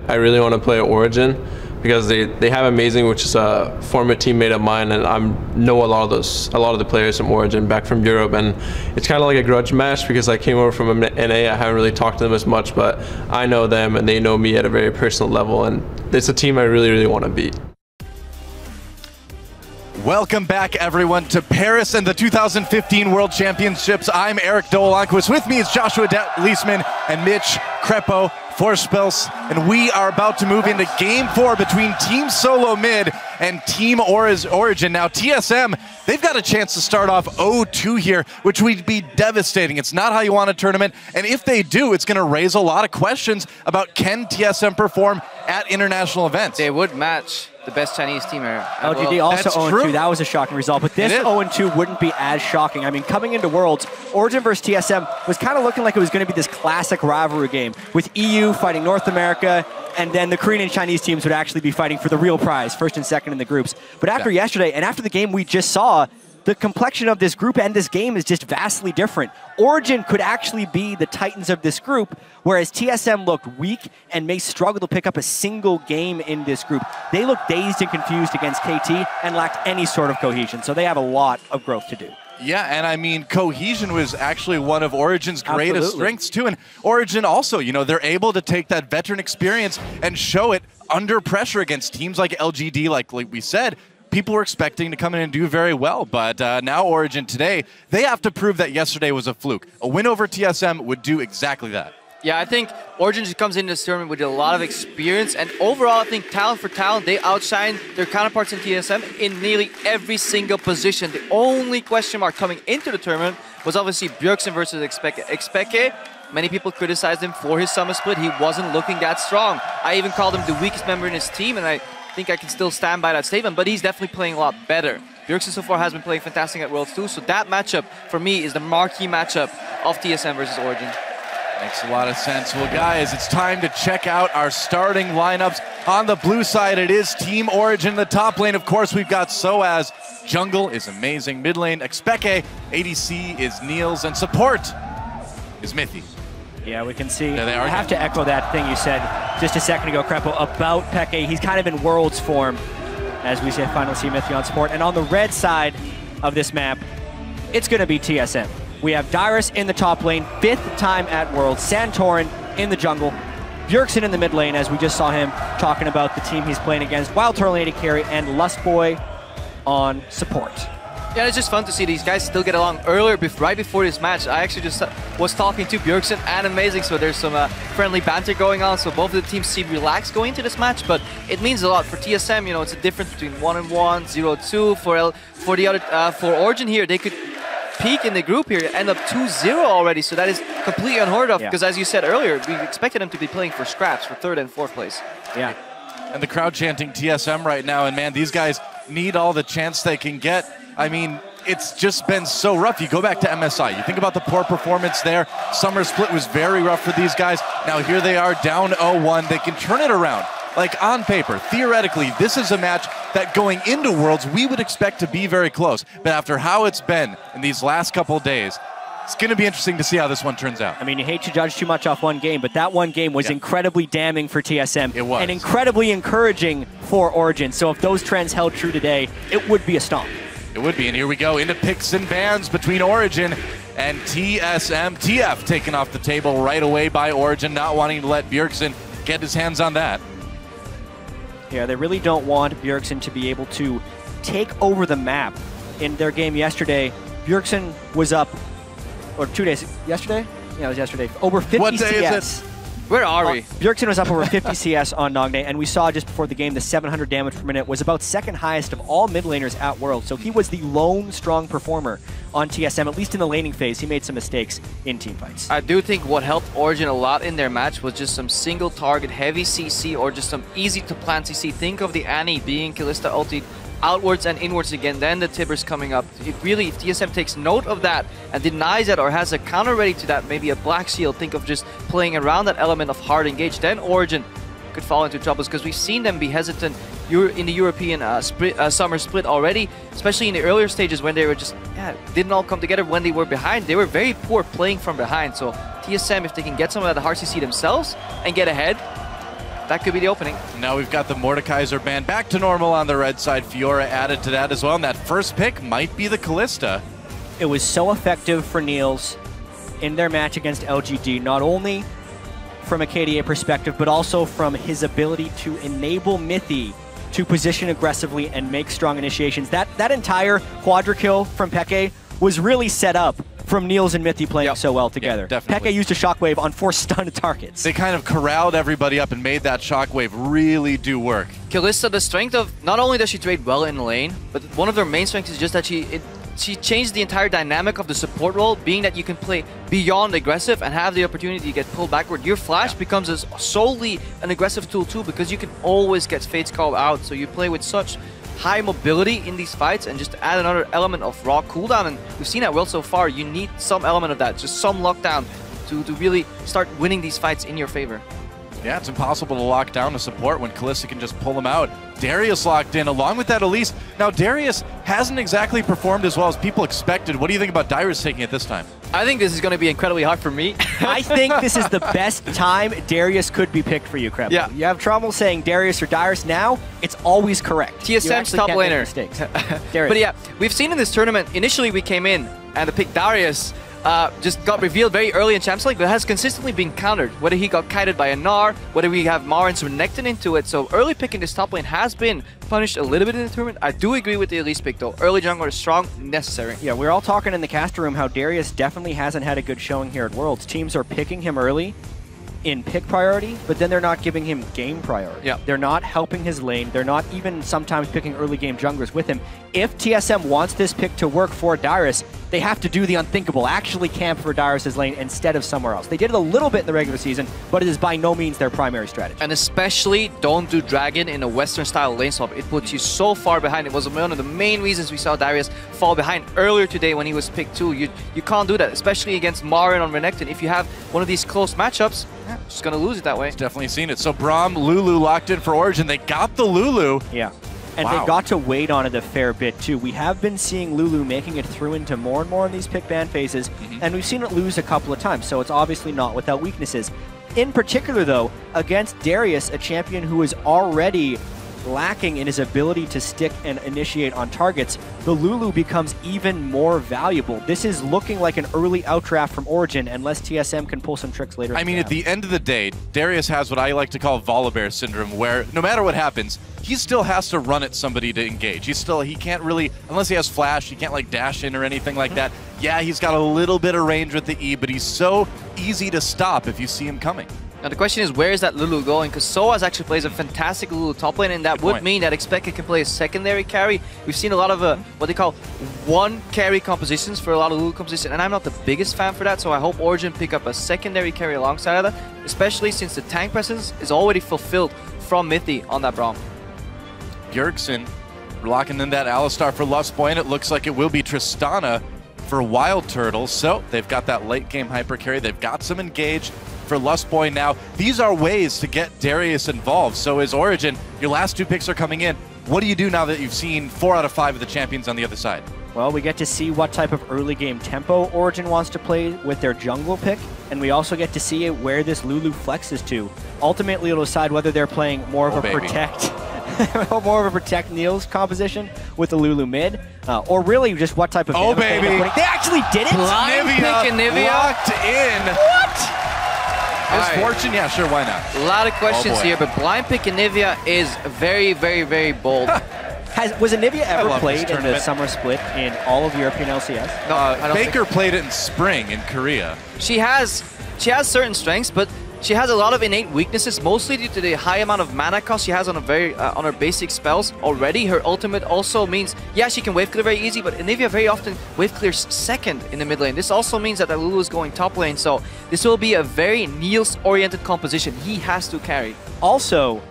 I really want to play at Origin because they have Amazing, which is a former teammate of mine, and I know a lot of the players from Origin back from Europe, and it's kind of like a grudge match because I came over from NA. I haven't really talked to them as much, but I know them and they know me at a very personal level, and it's a team I really want to beat. Welcome back, everyone, to Paris and the 2015 World Championships. I'm Eric Dolanquist. With me is Joshua Leisman and Mitch Crepo Forspels, and we are about to move into Game 4 between Team Solo Mid and Team Origin. Now, TSM, they've got a chance to start off 0-2 here, which would be devastating. It's not how you want a tournament, and if they do, it's going to raise a lot of questions about can TSM perform at international events. They would match the best Chinese team here. LGD also 0-2. That was a shocking result, but this 0-2 wouldn't be as shocking. I mean, coming into Worlds, Origin versus TSM was kind of looking like it was going to be this classic rivalry game with EU fighting North America, and then the Korean and Chinese teams would actually be fighting for the real prize, first and second in the groups. But after yesterday, and after the game we just saw, the complexion of this group and this game is just vastly different. Origin could actually be the titans of this group, whereas TSM looked weak and may struggle to pick up a single game in this group. They looked dazed and confused against KT and lacked any sort of cohesion, so they have a lot of growth to do. Yeah, and I mean, cohesion was actually one of Origin's greatest strengths too, and Origin also, you know, they're able to take that veteran experience and show it under pressure against teams like LGD, like we said. People were expecting to come in and do very well, but now Origin today, they have to prove that yesterday was a fluke. A win over TSM would do exactly that. Yeah, I think Origin just comes into this tournament with a lot of experience, and overall, I think talent for talent, they outshine their counterparts in TSM in nearly every single position. The only question mark coming into the tournament was obviously Bjergsen versus Expeke. Many people criticized him for his summer split. He wasn't looking that strong. I even called him the weakest member in his team, and I think I can still stand by that statement, but he's definitely playing a lot better. Bjergsen so far has been playing fantastic at Worlds too, so that matchup for me is the marquee matchup of TSM versus Origin. Makes a lot of sense. Well, guys, it's time to check out our starting lineups. On the blue side, it is Team Origin. The top lane, of course, we've got Soaz. Jungle is amazing. Mid lane, Expeke. ADC is Niels, and support is Mithy. Yeah, we can see. I have to echo that thing you said just a second ago, Crepo, about Peke. He's kind of in Worlds form, as we finally see Mithy on support. And on the red side of this map, it's going to be TSM. We have Dyrus in the top lane, 5th time at Worlds. Santorin in the jungle. Bjergsen in the mid lane, as we just saw him talking about the team he's playing against. Wild Turtle carry, and Lustboy on support. Yeah, it's just fun to see these guys still get along earlier, right before this match. I actually just was talking to Bjergsen and Amazing, so there's some friendly banter going on. So both of the teams seem relaxed going into this match, but it means a lot for TSM. You know, it's a difference between 1-1, 0-2. For Origin here, they could peak in the group here, end up 2-0 already. So that is completely unheard of, because as you said earlier, we expected them to be playing for scraps for 3rd and 4th place. Yeah. And the crowd chanting TSM right now, and man, these guys need all the chance they can get. I mean, it's just been so rough. You go back to MSI, you think about the poor performance there. Summer split was very rough for these guys. Now here they are down 0-1. They can turn it around. Like on paper, theoretically, this is a match that going into Worlds, we would expect to be very close. But after how it's been in these last couple days, it's going to be interesting to see how this one turns out. I mean, you hate to judge too much off one game, but that one game was incredibly damning for TSM. It was. And incredibly encouraging for Origin. So if those trends held true today, it would be a stomp. It would be, and here we go into picks and bans between Origin and TSM. TF taken off the table right away by Origin, not wanting to let Bjergsen get his hands on that. Yeah, they really don't want Bjergsen to be able to take over the map. In their game yesterday, Bjergsen was up, or 2 days, yesterday? Yeah, it was yesterday. Over 50 what day CS. Is it? Where are we? Bjergsen was up over 50 CS on Nagne, and we saw just before the game the 700 damage per minute was about 2nd highest of all mid laners at World. So he was the lone strong performer on TSM, at least in the laning phase. He made some mistakes in team fights. I do think what helped Origin a lot in their match was just some single target heavy CC or just some easy to plan CC. Think of the Annie being Kalista ulti outwards and inwards again, then the Tibbers coming up. It really, if TSM takes note of that and denies that or has a counter ready to that, maybe a Black Shield, think of just playing around that element of hard engage, then Origin could fall into troubles, because we've seen them be hesitant in the European summer split already, especially in the earlier stages when they were just, didn't all come together when they were behind. They were very poor playing from behind, so TSM, if they can get some of that hard CC themselves and get ahead, that could be the opening. Now we've got the Mordekaiser band back to normal on the red side. Fiora added to that as well, and that first pick might be the Callista. It was so effective for Niels in their match against LGD, not only from a KDA perspective, but also from his ability to enable Mithy to position aggressively and make strong initiations. That entire quadra kill from Peke was really set up from Niels and Mithy playing so well together. Yeah, definitely. Peke used a shockwave on 4 stunned targets. They kind of corralled everybody up and made that shockwave really do work. Kalista, the strength of, not only does she trade well in lane, but one of their main strengths is just that she changed the entire dynamic of the support role, being that you can play beyond aggressive and have the opportunity to get pulled backward. Your flash becomes solely an aggressive tool too, because you can always get Fate's Call out, so you play with such high mobility in these fights, and just to add another element of raw cooldown, and we've seen that well so far, you need some element of that, just some lockdown to really start winning these fights in your favor. Yeah, it's impossible to lock down a support when Kalista can just pull them out. Darius locked in, along with that Elise. Now, Darius hasn't exactly performed as well as people expected. What do you think about Darius taking it this time? I think this is going to be incredibly hard for me. I think this is the best time Darius could be picked for you, Kreb. Yeah. You have trouble saying Darius or Darius now, it's always correct. TSM's top laner. Mistakes. But yeah, we've seen in this tournament, initially we came in and the pick Darius just got revealed very early in Champs League, but has consistently been countered. Whether he got kited by a Gnar, whether we have Mar and Renekton into it. So early picking this top lane has been punished a little bit in the tournament. I do agree with the Elise pick though. Early jungler is strong, necessary. Yeah, we're all talking in the caster room how Darius definitely hasn't had a good showing here at Worlds. Teams are picking him early in pick priority, but then they're not giving him game priority. Yeah. They're not helping his lane. They're not even sometimes picking early game junglers with him. If TSM wants this pick to work for Darius, they have to do the unthinkable, actually camp for Darius' lane instead of somewhere else. They did it a little bit in the regular season, but it is by no means their primary strategy. And especially don't do Dragon in a Western-style lane swap. It puts you so far behind. It was one of the main reasons we saw Darius fall behind earlier today when he was picked too. You can't do that, especially against Marin on Renekton. If you have one of these close matchups, just going to lose it that way. Definitely seen it. So Braum, Lulu locked in for Origin. They got the Lulu. Yeah. And Wow. they got to wait on it a fair bit, too. We have been seeing Lulu making it through into more and more in these pick ban phases, and we've seen it lose a couple of times, so it's obviously not without weaknesses. In particular, though, against Darius, a champion who is already lacking in his ability to stick and initiate on targets, the Lulu becomes even more valuable. This is looking like an early outdraft from Origin, unless TSM can pull some tricks later. I mean, at the end of the day, Darius has what I like to call Volibear syndrome, where no matter what happens, he still has to run at somebody to engage. He can't really, unless he has flash, he can't like dash in or anything like that. Yeah, he's got a little bit of range with the E, but he's so easy to stop if you see him coming. Now the question is, where is that Lulu going? Because Soaz actually plays a fantastic Lulu top lane, and that would mean that Expected can play a secondary carry. We've seen a lot of what they call one carry compositions for a lot of Lulu compositions, and I'm not the biggest fan for that, so I hope Origin pick up a secondary carry alongside of that, especially since the tank presence is already fulfilled from Mithy on that Braum. Bjergsen locking in that Alistar for Lustboy, and it looks like it will be Tristana for Wild Turtle. So they've got that late game hyper carry. They've got some engage for Lustboy now. These are ways to get Darius involved. So is Origin, your last 2 picks are coming in. What do you do now that you've seen 4 out of 5 of the champions on the other side? Well, we get to see what type of early game tempo Origin wants to play with their jungle pick, and we also get to see where this Lulu flexes to. Ultimately, it'll decide whether they're playing more of a protect, more of a protect Niels composition with the Lulu mid, or really just what type of damage they're putting. They actually did it. Blind pick and Nivea locked in. What? Is Fortune? Yeah, sure, why not? A lot of questions here, but blind pick and Nivea is very, very, very bold. Was Anivia ever played in the summer split in all of European LCS? No, I don't Baker played it in spring in Korea. She has certain strengths, but she has a lot of innate weaknesses, mostly due to the high amount of mana cost she has on on her basic spells already. Her ultimate also means, yeah, she can wave clear very easy, but Anivia very often wave clears second in the mid lane. This also means that Lulu is going top lane, so this will be a very Niels-oriented composition. He has to carry. Also,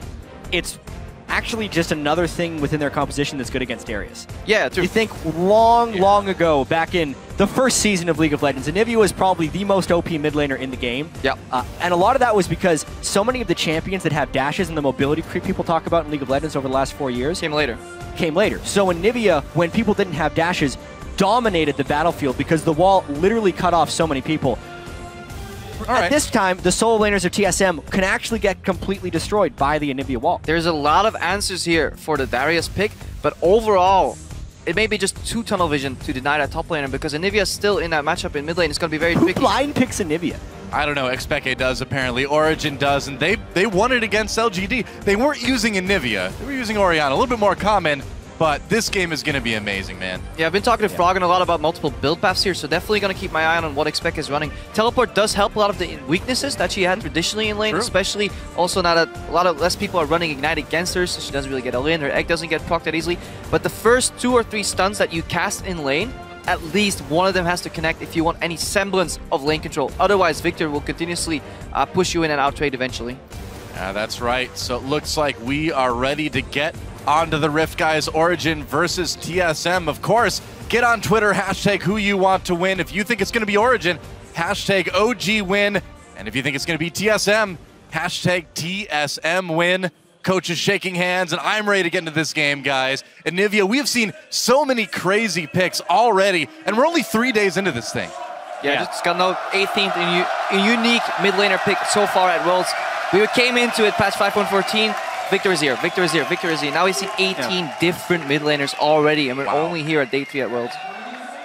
it's actually just another thing within their composition that's good against Darius. Yeah, true. You think long ago, back in the first season of League of Legends, Anivia was probably the most OP mid laner in the game. Yeah. And a lot of that was because so many of the champions that have dashes and the mobility creep people talk about in League of Legends over the last 4 years Came later. So Anivia, when people didn't have dashes, dominated the battlefield because the wall literally cut off so many people. At this time, the solo laners of TSM can actually get completely destroyed by the Anivia wall. There's a lot of answers here for the Darius pick, but overall, it may be just too tunnel vision to deny that top laner because Anivia is still in that matchup in mid lane. It's going to be very tricky. Who blind picks Anivia? I don't know. Xpeke does apparently. Origin does, and they won it against LGD. They weren't using Anivia. They were using Orianna. A little bit more common, but this game is going to be amazing, man. Yeah, I've been talking to Froggen a lot about multiple build paths here, so definitely going to keep my eye on what Xpeke is running. Teleport does help a lot of the weaknesses that she had traditionally in lane, especially also now that a lot of less people are running Ignite against her, so she doesn't really get all in. Her egg doesn't get procced that easily. But the first 2 or 3 stuns that you cast in lane, at least one of them has to connect if you want any semblance of lane control. Otherwise, Victor will continuously push you in and out trade eventually. Yeah, that's right. So it looks like we are ready to get onto the Rift, guys. Origin versus TSM. Of course, get on Twitter, hashtag who you want to win. If you think it's going to be Origin, hashtag OG win. And if you think it's going to be TSM, hashtag TSM win. Coach is shaking hands, and I'm ready to get into this game, guys. Anivia, we have seen so many crazy picks already, and we're only 3 days into this thing. Yeah, just got no 18th unique mid laner pick so far at Worlds. We came into it patch 5.14. Victor is here, Victor is here, Victor is here. Now we've seen 18 different mid laners already, and we're only here at day 3 at Worlds.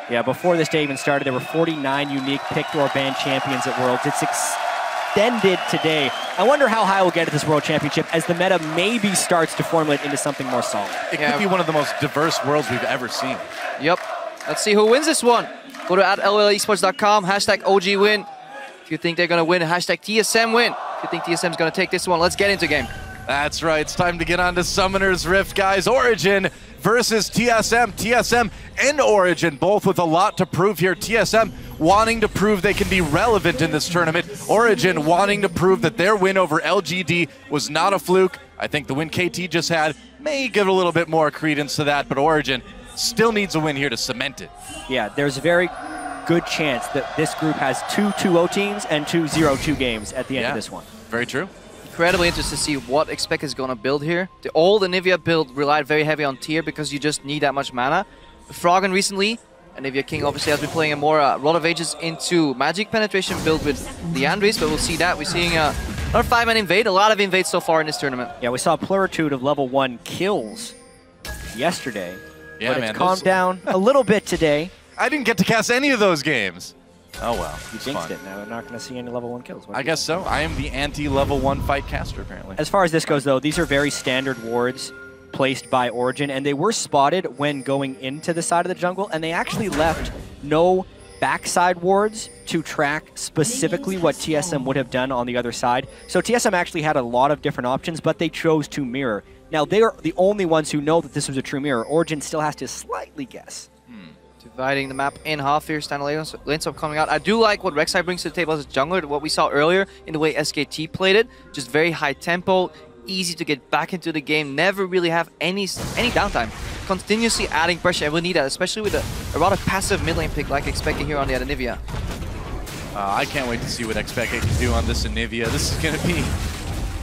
Yeah, before this day even started, there were 49 unique picked or banned champions at Worlds. It's extended today. I wonder how high we'll get at this World Championship as the meta maybe starts to formulate into something more solid. It could be one of the most diverse worlds we've ever seen. Yep. Let's see who wins this one. Go to @LLEsports.com, hashtag OG win. If you think they're going to win, hashtag TSM win. If you think TSM is going to take this one, let's get into game. That's right. It's time to get on to Summoner's Rift, guys. Origin versus TSM. TSM and Origin both with a lot to prove here. TSM wanting to prove they can be relevant in this tournament. Origin wanting to prove that their win over LGD was not a fluke. I think the win KT just had may give a little bit more credence to that, but Origin still needs a win here to cement it. Yeah, there's a very good chance that this group has 2 2-0 teams and 2 0-2 games at the end of this one. Very true. Incredibly interested to see what Xpeke is going to build here. The old Anivia build relied very heavy on tier because you just need that much mana. Froggen recently, Anivia King obviously has been playing a more Rod of Ages into magic penetration build with the Andres, but we'll see that. We're seeing another 5-man invade, a lot of invades so far in this tournament. Yeah, we saw a pluritude of level 1 kills yesterday, Yeah, but man, it's calmed down a little bit today. I didn't get to cast any of those games. Oh well, You jinxed it. Now we're not going to see any level 1 kills. I guess so. I am the anti-level 1 fight caster, apparently. As far as this goes, though, these are very standard wards placed by Origin, and they were spotted when going into the side of the jungle, and they actually left no backside wards to track specifically what TSM would have done on the other side. So TSM actually had a lot of different options, but they chose to mirror. Now, they are the only ones who know that this was a true mirror. Origin still has to slightly guess. Dividing the map in half here, standard lane swap coming out. I do like what Rek'Sai brings to the table as a jungler, what we saw earlier in the way SKT played it. Just very high tempo, easy to get back into the game, never really have any downtime. Continuously adding pressure, and we need that, especially with a rather passive mid lane pick like Xpeke here on the Anivia. I can't wait to see what Xpeke can do on this Anivia. This is going to be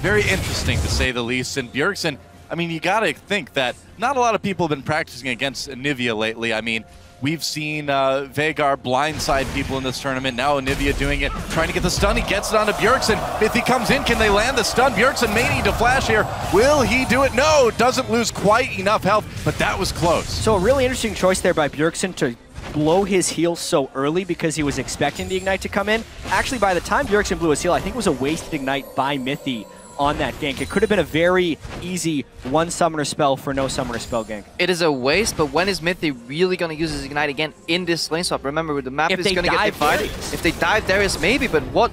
very interesting, to say the least. And Bjergsen, I mean, you got to think that not a lot of people have been practicing against Anivia lately. I mean, we've seen Veigar blindside people in this tournament. Now Anivia doing it, trying to get the stun. He gets it onto Bjergsen. If he comes in, can they land the stun? Bjergsen may need to flash here. Will he do it? No, doesn't lose quite enough health, but that was close. So a really interesting choice there by Bjergsen to blow his heal so early because he was expecting the Ignite to come in. Actually, by the time Bjergsen blew his heal, I think it was a wasted Ignite by Mithy on that gank. It could have been a very easy one summoner spell for no summoner spell gank. It is a waste, but when is Mithy really going to use his Ignite again in this lane swap? Remember, the map is going to get divided. If they dive Darius, maybe, but what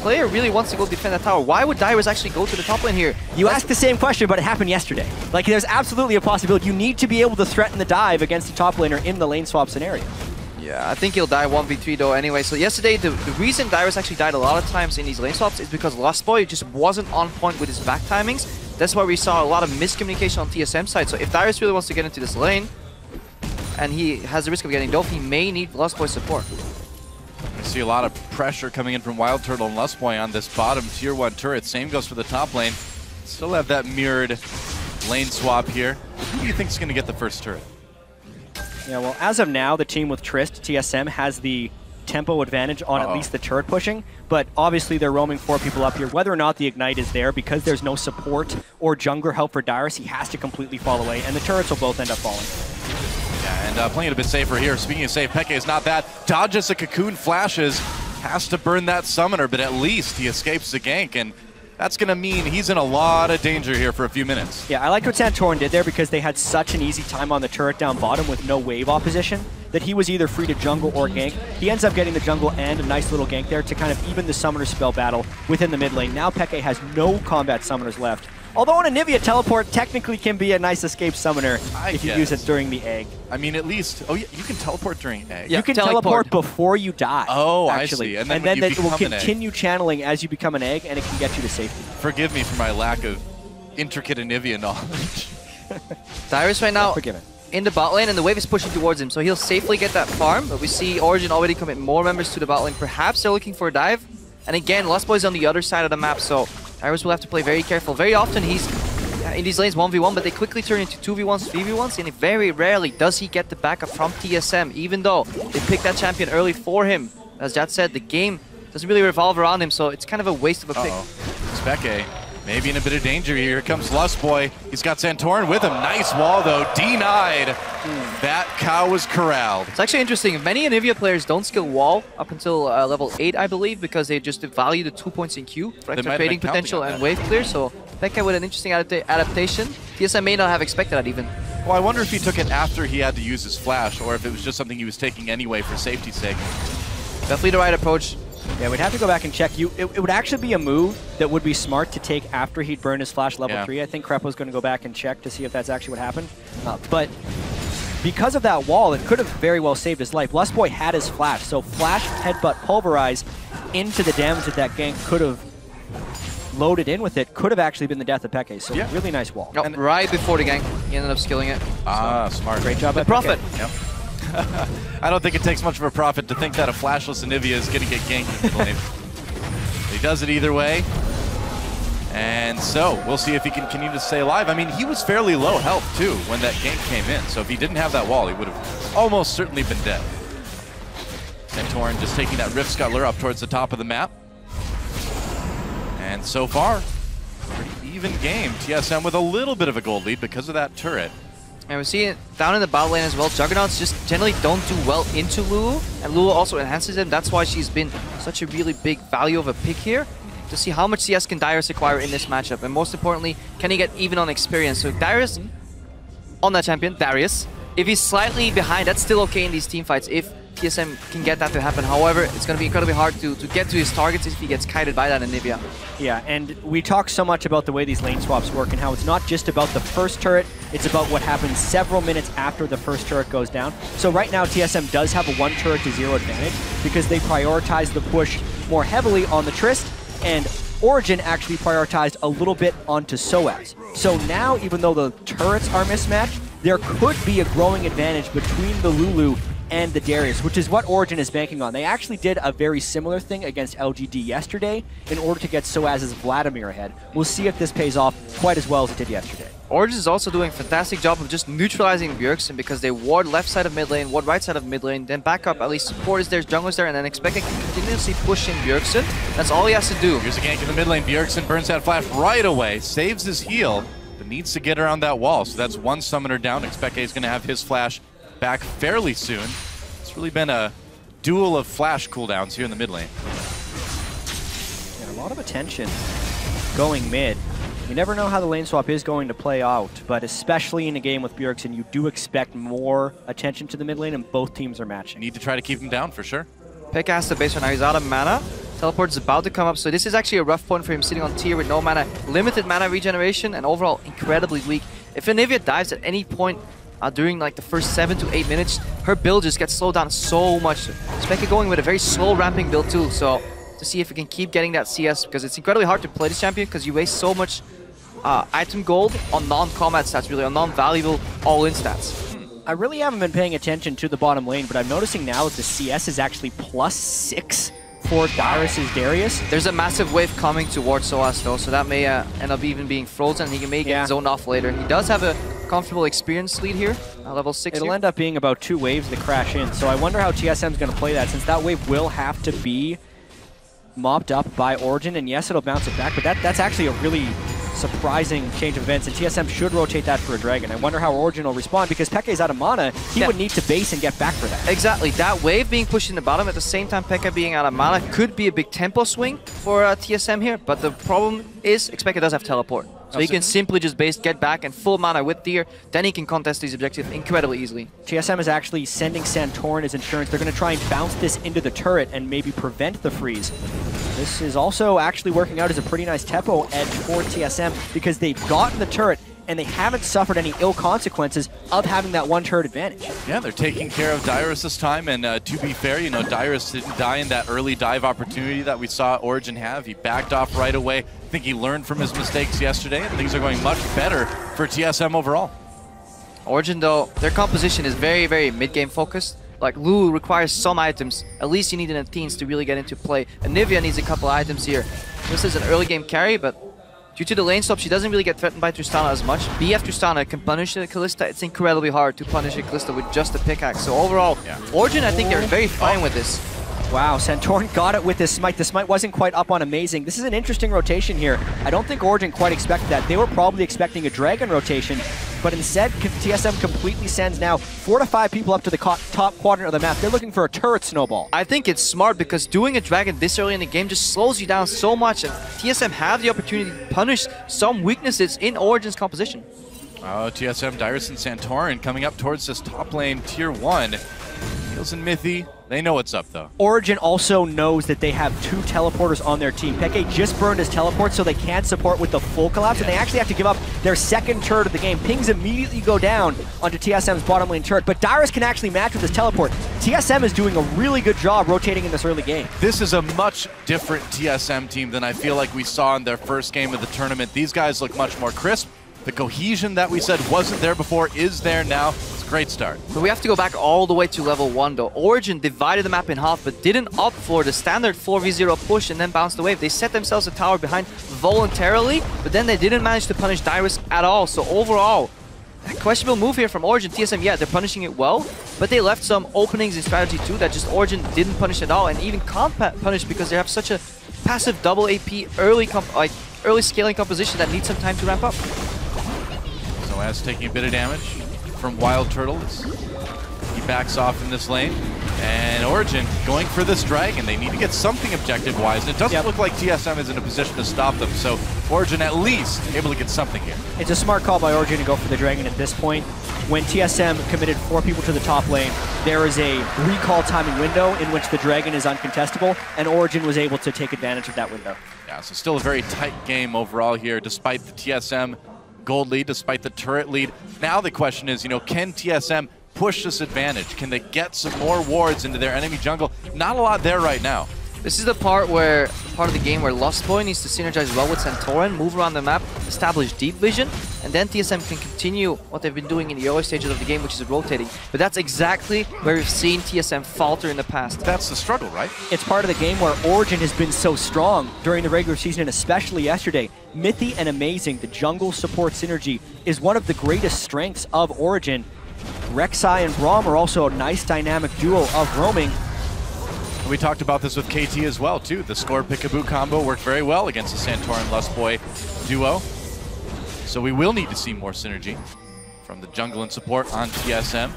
player really wants to go defend that tower? Why would Darius actually go to the top lane here? You asked the same question, but it happened yesterday. Like, there's absolutely a possibility. You need to be able to threaten the dive against the top laner in the lane swap scenario. Yeah, I think he'll die 1v3 though anyway. So yesterday, the reason Darius actually died a lot of times in these lane swaps is because Lost Boy just wasn't on point with his back timings. That's why we saw a lot of miscommunication on TSM side. So if Darius really wants to get into this lane, and he has the risk of getting doped, he may need Lost Boy support. I see a lot of pressure coming in from Wild Turtle and Lost Boy on this bottom tier 1 turret. Same goes for the top lane. Still have that mirrored lane swap here. Who do you think is going to get the first turret? Yeah, well, as of now, the team with Trist, TSM, has the tempo advantage on at least the turret pushing, but obviously they're roaming 4 people up here. Whether or not the Ignite is there, because there's no support or jungler help for Dyrus, he has to completely fall away, and the turrets will both end up falling. Yeah, and playing a bit safer here. Speaking of safe, Peke is not that. Dodges a cocoon, flashes, has to burn that summoner, but at least he escapes the gank, and that's going to mean he's in a lot of danger here for a few minutes. Yeah, I liked what Santorin did there because they had such an easy time on the turret down bottom with no wave opposition that he was either free to jungle or gank. He ends up getting the jungle and a nice little gank there to kind of even the summoner spell battle within the mid lane. Now Peke has no combat summoners left. Although an Anivia teleport technically can be a nice escape summoner if you use it during the egg. I mean, at least, oh yeah, you can teleport during egg. Yeah, you can teleport before you die. Oh, actually. I see. And then it will continue channeling as you become an egg, and it can get you to safety. Forgive me for my lack of intricate Anivia knowledge. Dyrus right now Forgiven. in the bot lane, and the wave is pushing towards him, so he'll safely get that farm. But we see Origin already commit more members to the bot lane. Perhaps they're looking for a dive. And again, Lost Boy's on the other side of the map, so Dyrus will have to play very careful. Very often he's in these lanes 1v1, but they quickly turn into 2v1s, 3v1s, and very rarely does he get the backup from TSM, even though they picked that champion early for him. As Jad said, the game doesn't really revolve around him, so it's kind of a waste of a pick. Speke maybe in a bit of danger here. Here comes Lust Boy. He's got Santorin with him. Nice wall, though. Denied. That cow was corralled. It's actually interesting. Many Anivia players don't skill wall up until level 8, I believe, because they just value the 2 points in Q for extra trading potential and wave clear. So Peke with an interesting adaptation. TSM may not have expected that even. Well, I wonder if he took it after he had to use his flash, or if it was just something he was taking anyway for safety's sake. Definitely the right approach. Yeah, we'd have to go back and check. It would actually be a move that would be smart to take after he'd burn his flash level 3. I think Crepo's going to go back and check to see if that's actually what happened. But because of that wall, it could have very well saved his life. Lustboy had his flash, so flash, headbutt, pulverize into the damage that that gank could have loaded in with it, could have actually been the death of Peke. So really nice wall. And right before the gank, he ended up skilling it. Smart. Great job at Prophet. Yep. I don't think it takes much of a profit to think that a flashless Anivia is going to get ganked in the lane. He does it either way. And so, we'll see if he can continue to stay alive. I mean, he was fairly low health, too, when that gank came in. So if he didn't have that wall, he would have almost certainly been dead. Santorin just taking that Rift Scuttler up towards the top of the map. And so far, pretty even game. TSM with a little bit of a gold lead because of that turret. And we see it down in the bot lane as well. Juggernauts just generally don't do well into Lulu, and Lulu also enhances them. That's why she's been such a really big value of a pick here, to see how much CS can Dyrus acquire in this matchup, and most importantly, can he get even on experience. So Dyrus, on that champion, Darius, if he's slightly behind, that's still okay in these team fights if TSM can get that to happen. However, it's going to be incredibly hard to get to his targets if he gets kited by that Anivia. Yeah, and we talk so much about the way these lane swaps work and how it's not just about the first turret, it's about what happens several minutes after the first turret goes down. So right now, TSM does have a 1 turret to 0 advantage because they prioritize the push more heavily on the Trist, and Origin actually prioritized a little bit onto Soaz. So now, even though the turrets are mismatched, there could be a growing advantage between the Lulu and the Darius, which is what Origin is banking on. They actually did a very similar thing against LGD yesterday in order to get Soaz's Vladimir ahead. We'll see if this pays off quite as well as it did yesterday. Origin is also doing a fantastic job of just neutralizing Bjergsen because they ward left side of mid lane, ward right side of mid lane, then back up, at least support is there, jungle is there, and then expect to continuously push in Bjergsen. That's all he has to do. Here's a gank in the mid lane. Bjergsen burns that flash right away, saves his heal, but needs to get around that wall. So that's 1 summoner down. Expect is going to have his flash back fairly soon. It's really been a duel of flash cooldowns here in the mid lane. Yeah, a lot of attention going mid. You never know how the lane swap is going to play out, but especially in a game with Bjergsen, you do expect more attention to the mid lane, and both teams are matching. Need to try to keep him down for sure. Peke has the base right now. He's out of mana. Teleport is about to come up, so this is actually a rough point for him sitting on tier with no mana, limited mana regeneration, and overall incredibly weak. If Anivia dives at any point during like the first 7 to 8 minutes, her build just gets slowed down so much. Speke going with a very slow ramping build too, so to see if we can keep getting that CS, because it's incredibly hard to play this champion because you waste so much item gold on non-combat stats, really, on non-valuable all-in stats. I really haven't been paying attention to the bottom lane, but I'm noticing now that the CS is actually +6 for Dyrus' Darius. There's a massive wave coming towards Soaz though, so that may end up even being frozen. He may get zoned off later. He does have a comfortable experience lead here, level 6 It'll here. end up being about 2 waves that crash in, so I wonder how TSM's going to play that, since that wave will have to be mopped up by Origin, and yes, it'll bounce it back, but that's actually a really surprising change of events, and TSM should rotate that for a Dragon. I wonder how Origin will respond, because Peke's out of mana. He would need to base and get back for that. Exactly. That wave being pushed in the bottom at the same time Pekka being out of mana could be a big tempo swing for TSM here, but the problem is Pekka does have teleport. So he can simply just base, get back, and full mana with Deer. Then he can contest these objectives incredibly easily. TSM is actually sending Santorin as insurance. They're going to try and bounce this into the turret and maybe prevent the freeze. This is also actually working out as a pretty nice tempo edge for TSM, because they've gotten the turret and they haven't suffered any ill consequences of having that one turret advantage. Yeah, they're taking care of Dyrus this time, and to be fair, you know, Dyrus didn't die in that early dive opportunity that we saw Origin have. He backed off right away. I think he learned from his mistakes yesterday, and things are going much better for TSM overall. Origin, though, their composition is very, very mid-game focused. Like, Lulu requires some items. At least you need an Athenes to really get into play. And Nivea needs a couple items here. This is an early game carry, but due to the lane stop, she doesn't really get threatened by Tristana as much. BF Tristana can punish a Kalista. It's incredibly hard to punish a Kalista with just a pickaxe. So overall, Origin, I think they're very fine with this. Wow, Santorin got it with this smite. The smite wasn't quite up on Amazing. This is an interesting rotation here. I don't think Origin quite expected that. They were probably expecting a Dragon rotation, but instead, TSM completely sends now 4 to 5 people up to the top quadrant of the map. They're looking for a turret snowball. I think it's smart, because doing a Dragon this early in the game just slows you down so much, and TSM have the opportunity to punish some weaknesses in Origin's composition. Oh, TSM, Dyrus, and Santorin coming up towards this top lane, tier 1. Heals and Mithy, they know what's up, though. Origin also knows that they have 2 teleporters on their team. Peke just burned his teleport, so they can't support with the full collapse, and they actually have to give up their second turret of the game. Pings immediately go down onto TSM's bottom lane turret, but Dyrus can actually match with his teleport. TSM is doing a really good job rotating in this early game. This is a much different TSM team than I feel like we saw in their first game of the tournament. These guys look much more crisp. The cohesion that we said wasn't there before is there now. It's a great start. But we have to go back all the way to level 1 though. Origin divided the map in half, but didn't opt for the standard 4v0 push and then bounce the wave. They set themselves a tower behind voluntarily, but then they didn't manage to punish Dyrus at all. So overall, a questionable move here from Origin. TSM, yeah, they're punishing it well, but they left some openings in strategy too that just Origin didn't punish at all, and even can't punish because they have such a passive double AP early scaling composition that needs some time to ramp up. So as taking a bit of damage from Wild Turtles, he backs off in this lane. And Origin going for this Dragon. They need to get something objective-wise. It doesn't look like TSM is in a position to stop them, so Origin at least able to get something here. It's a smart call by Origin to go for the Dragon at this point. When TSM committed 4 people to the top lane, there is a recall timing window in which the Dragon is uncontestable, and Origin was able to take advantage of that window. Yeah, so still a very tight game overall here, despite the TSM gold lead, despite the turret lead. Now the question is, you know, can TSM push this advantage? Can they get some more wards into their enemy jungle? Not a lot there right now. This is the part of the game where Lost Boy needs to synergize well with Santorin, move around the map, establish deep vision, and then TSM can continue what they've been doing in the early stages of the game, which is rotating. But that's exactly where we've seen TSM falter in the past. That's the struggle, right? It's part of the game where Origin has been so strong during the regular season, and especially yesterday. Mithy and Amazing, the jungle support synergy, is one of the greatest strengths of Origin. Rek'Sai and Braum are also a nice dynamic duo of roaming. We talked about this with KT as well, too. The Score Pickaboo combo worked very well against the Santorin Lustboy duo. So we will need to see more synergy from the jungle and support on TSM.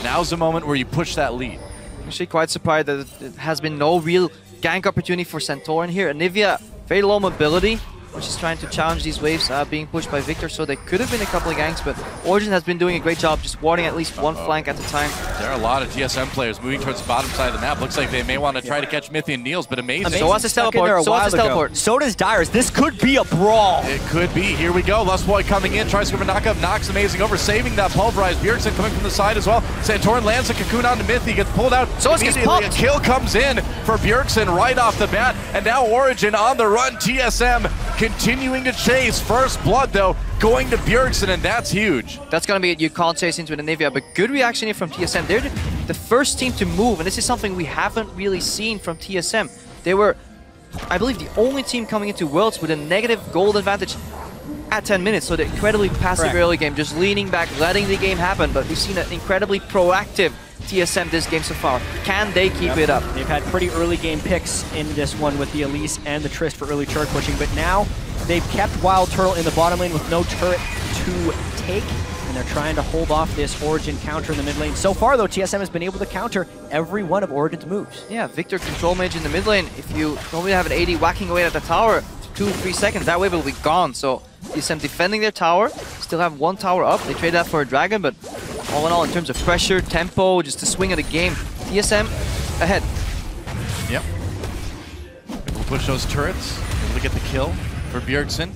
Now's the moment where you push that lead. I'm actually quite surprised that it has been no real gank opportunity for Santorin here. Anivia, very low mobility, which is trying to challenge these waves being pushed by Victor, so there could have been a couple of ganks, but Origin has been doing a great job just warding at least one flank at a time. There are a lot of TSM players moving towards the bottom side of the map. Looks like they may want to try to catch Mithy and Niels, but Amazing. So what's his teleport? So does Dyrus. This could be a brawl. It could be. Here we go. Lustboy coming in, tries to go for knockup, knocks Amazing over, saving that pulverized. Bjergsen coming from the side as well. Santorin lands a cocoon onto Mithy, gets pulled out. So gets popped. A kill comes in for Bjergsen right off the bat, and now Origin on the run. TSM continuing to chase. First blood, though, going to Bjergsen, and that's huge. That's going to be it. You can't chase into Anivia, but good reaction here from TSM. They're the first team to move, and this is something we haven't really seen from TSM. They were, I believe, the only team coming into Worlds with a negative gold advantage at 10 minutes, so they're incredibly passive early game, just leaning back, letting the game happen, but we've seen an incredibly proactive TSM this game so far. Can they keep it up? They've had pretty early game picks in this one with the Elise and the Trist for early turret pushing, but now they've kept Wild Turtle in the bottom lane with no turret to take, and they're trying to hold off this Origin counter in the mid lane. So far, though, TSM has been able to counter every one of Origin's moves. Yeah, Victor control mage in the mid lane. If you normally have an AD whacking away at the tower, 2-3 seconds, that wave will be gone. So TSM defending their tower, still have one tower up. They traded that for a dragon, but all in all, in terms of pressure, tempo, just the swing of the game, TSM ahead. Yep. We'll push those turrets, able to get the kill for Bjergsen.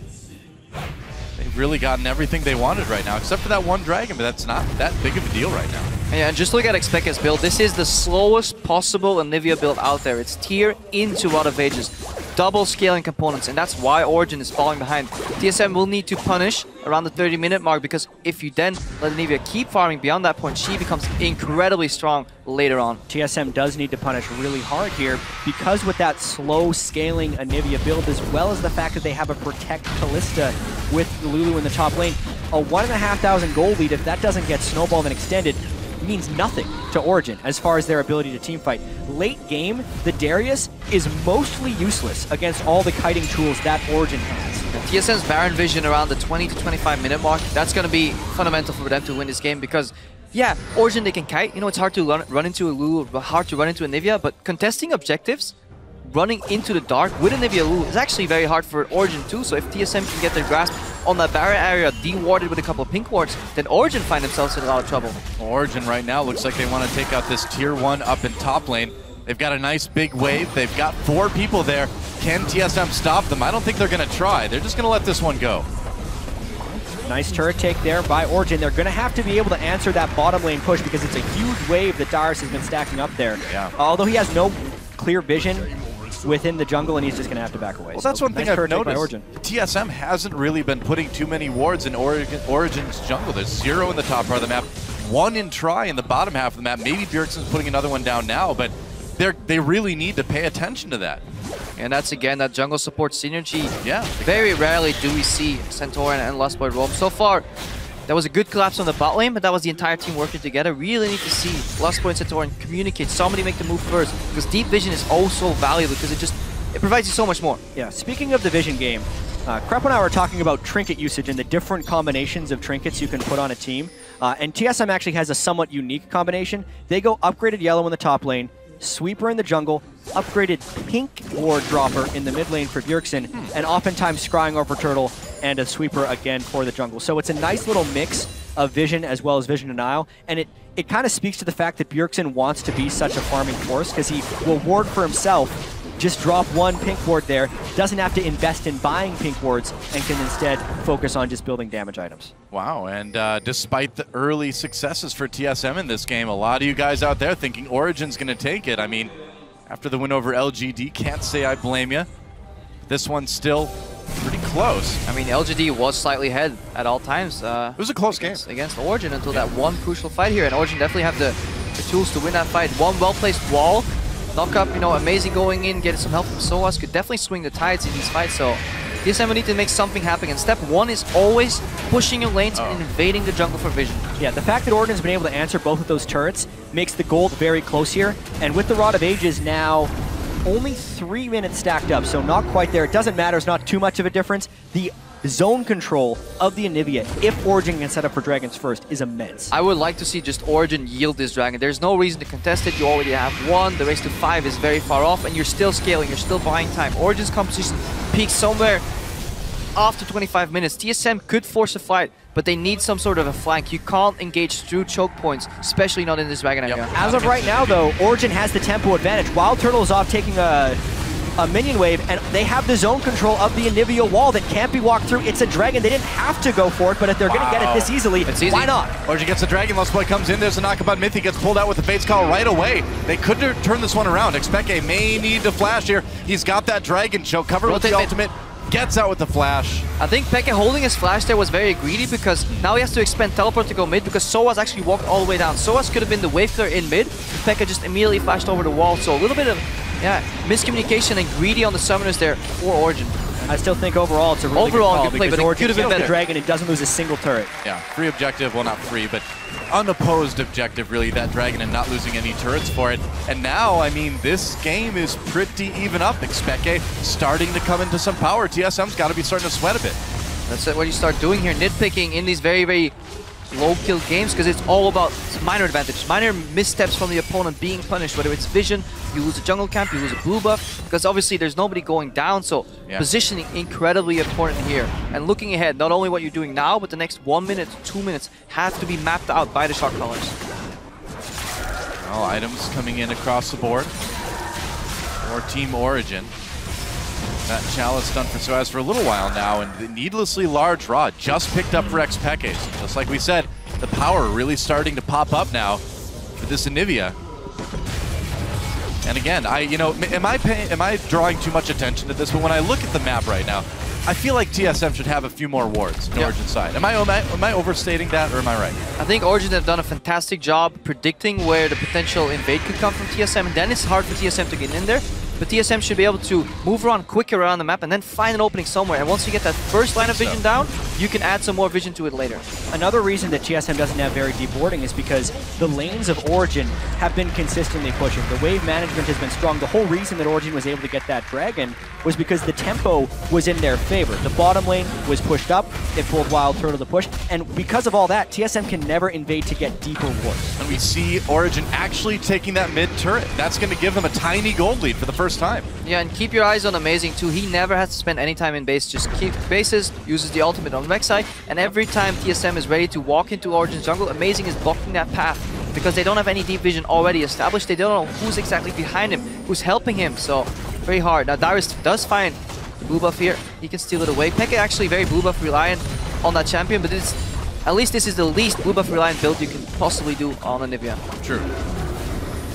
They've really gotten everything they wanted right now, except for that one dragon, but that's not that big of a deal right now. Yeah, and just look at Xpeka's build. This is the slowest possible Anivia build out there. It's tier into Rod of Ages. Double scaling components, and that's why Origin is falling behind. TSM will need to punish around the 30-minute mark, because if you then let Anivia keep farming beyond that point, she becomes incredibly strong later on. TSM does need to punish really hard here, because with that slow scaling Anivia build, as well as the fact that they have a Protect Kalista with Lulu in the top lane, a 1,500 gold lead, if that doesn't get snowballed and extended, means nothing to Origin as far as their ability to teamfight. Late game, the Darius is mostly useless against all the kiting tools that Origin has. TSM's Baron Vision around the 20 to 25-minute mark, that's going to be fundamental for them to win this game, because yeah, Origin, they can kite. You know, it's hard to run into a Lulu, hard to run into a Anivia, but contesting objectives, running into the dark with Anivia Lulu is actually very hard for Origin too. So if TSM can get their grasp on that barrier area, de-warded with a couple of pink wards, then Origin find themselves in a lot of trouble. Origin right now looks like they want to take out this tier 1 up in top lane. They've got a nice big wave. They've got 4 people there. Can TSM stop them? I don't think they're going to try. They're just going to let this one go. Nice turret take there by Origin. They're going to have to be able to answer that bottom lane push, because it's a huge wave that Darius has been stacking up there. Yeah. Although he has no clear vision within the jungle, and he's just going to have to back away. Well, that's one thing I've noticed. Origin. TSM hasn't really been putting too many wards in Origin's jungle. There's 0 in the top part of the map, 1 in Try in the bottom half of the map. Maybe Bjergsen's putting another one down now, but they really need to pay attention to that. And that's, again, that jungle support synergy. Yeah. Very rarely do we see Centaur and Lustboy roam. So far, that was a good collapse on the bot lane, but that was the entire team working together. Really need to see Lustboy and Centaur communicate. Somebody make the move first, because deep vision is also valuable, because it provides you so much more. Yeah, speaking of the vision game, Krep and I were talking about trinket usage and the different combinations of trinkets you can put on a team. And TSM actually has a somewhat unique combination. They go upgraded yellow in the top lane, Sweeper in the jungle, upgraded pink ward dropper in the mid lane for Bjergsen, and oftentimes scrying over turtle and a sweeper again for the jungle. So it's a nice little mix of vision as well as vision denial, and it kind of speaks to the fact that Bjergsen wants to be such a farming force, because he will ward for himself, just drop 1 pink ward there, doesn't have to invest in buying pink wards, and can instead focus on just building damage items. Wow, and despite the early successes for TSM in this game, a lot of you guys out there thinking Origin's going to take it. I mean, after the win over LGD, can't say I blame you. This one's still pretty close. I mean, LGD was slightly ahead at all times. It was a close game against Origin until that one crucial fight here, and Origin definitely have the tools to win that fight. One well-placed wall, knock up, you know, amazing going in, getting some help from Soas, could definitely swing the tides in these fights. So TSM will need to make something happen, and step 1 is always pushing your lanes and invading the jungle for vision. Yeah, the fact that Origin's been able to answer both of those turrets makes the gold very close here, and with the Rod of Ages now only 3 minutes stacked up, so not quite there. It doesn't matter, it's not too much of a difference. The zone control of the Anivia, if Origin can set up for dragons first, is immense. I would like to see just Origin yield this dragon. There's no reason to contest it. You already have 1. The race to 5 is very far off, and you're still scaling. You're still buying time. Origin's composition peaks somewhere after 25 minutes. TSM could force a fight, but they need some sort of a flank. You can't engage through choke points, especially not in this dragon area. As of right now, though, Origin has the tempo advantage. Wild Turtle is off taking a minion wave, and they have the zone control of the Anivia wall that can't be walked through. It's a dragon. They didn't have to go for it, but if they're going to get it this easily, why not? Origin gets the dragon. Lustboy comes in. There's a knockabout. Mythy gets pulled out with the Fate's Call right away. They could turn this one around. Xpeke may need to flash here. He's got that dragon choke covered with the ultimate. Gets out with the flash. I think Pekka holding his flash there was very greedy, because now he has to expend teleport to go mid, because Soas actually walked all the way down. Soas could have been the wave clear in mid. Pekka just immediately flashed over the wall. So a little bit of miscommunication and greedy on the summoners there for Origin. I still think overall it's a really overall good play, because but it Origin could have been kills the better. Dragon and doesn't lose a single turret. Yeah, free objective, well not free, but unopposed objective really, that Dragon and not losing any turrets for it. And now, I mean, this game is pretty even up. Xpeke starting to come into some power. TSM's got to be starting to sweat a bit. That's what you start doing here, nitpicking in these very, very low kill games, because it's all about minor advantage, minor missteps from the opponent being punished, whether it's vision, you lose a jungle camp, you lose a blue buff, because obviously there's nobody going down, so positioning incredibly important here. And looking ahead, not only what you're doing now, but the next 1 minute, 2 minutes have to be mapped out by the shot callers. All items coming in across the board for Team Origin. That Chalice done for Soaz for a little while now, and the needlessly large rod just picked up for Xpeke. So just like we said, the power really starting to pop up now for this Anivia. And again, am I drawing too much attention to this? But when I look at the map right now, I feel like TSM should have a few more wards on Origin side. Am I overstating that, or am I right? I think Origin have done a fantastic job predicting where the potential invade could come from TSM, and then it's hard for TSM to get in there. But TSM should be able to move around quicker around the map and then find an opening somewhere. And once you get that first line of vision down, you can add some more vision to it later. Another reason that TSM doesn't have very deep warding is because the lanes of Origin have been consistently pushing. The wave management has been strong. The whole reason that Origin was able to get that Dragon was because the tempo was in their favor. The bottom lane was pushed up, it pulled Wild Turtle to push, and because of all that, TSM can never invade to get deeper wards. And we see Origin actually taking that mid turret. That's going to give them a tiny gold lead for the first time. Yeah, and keep your eyes on Amazing too. He never has to spend any time in base, just keep bases, uses the ultimate on Rek'Sai, and every time TSM is ready to walk into Origin's jungle, Amazing is blocking that path because they don't have any deep vision already established. They don't know who's exactly behind him, who's helping him, so very hard. Now Darius does find the blue buff here. He can steal it away. Peke actually very blue buff reliant on that champion, but at least this is the least blue buff reliant build you can possibly do on Anivia. True.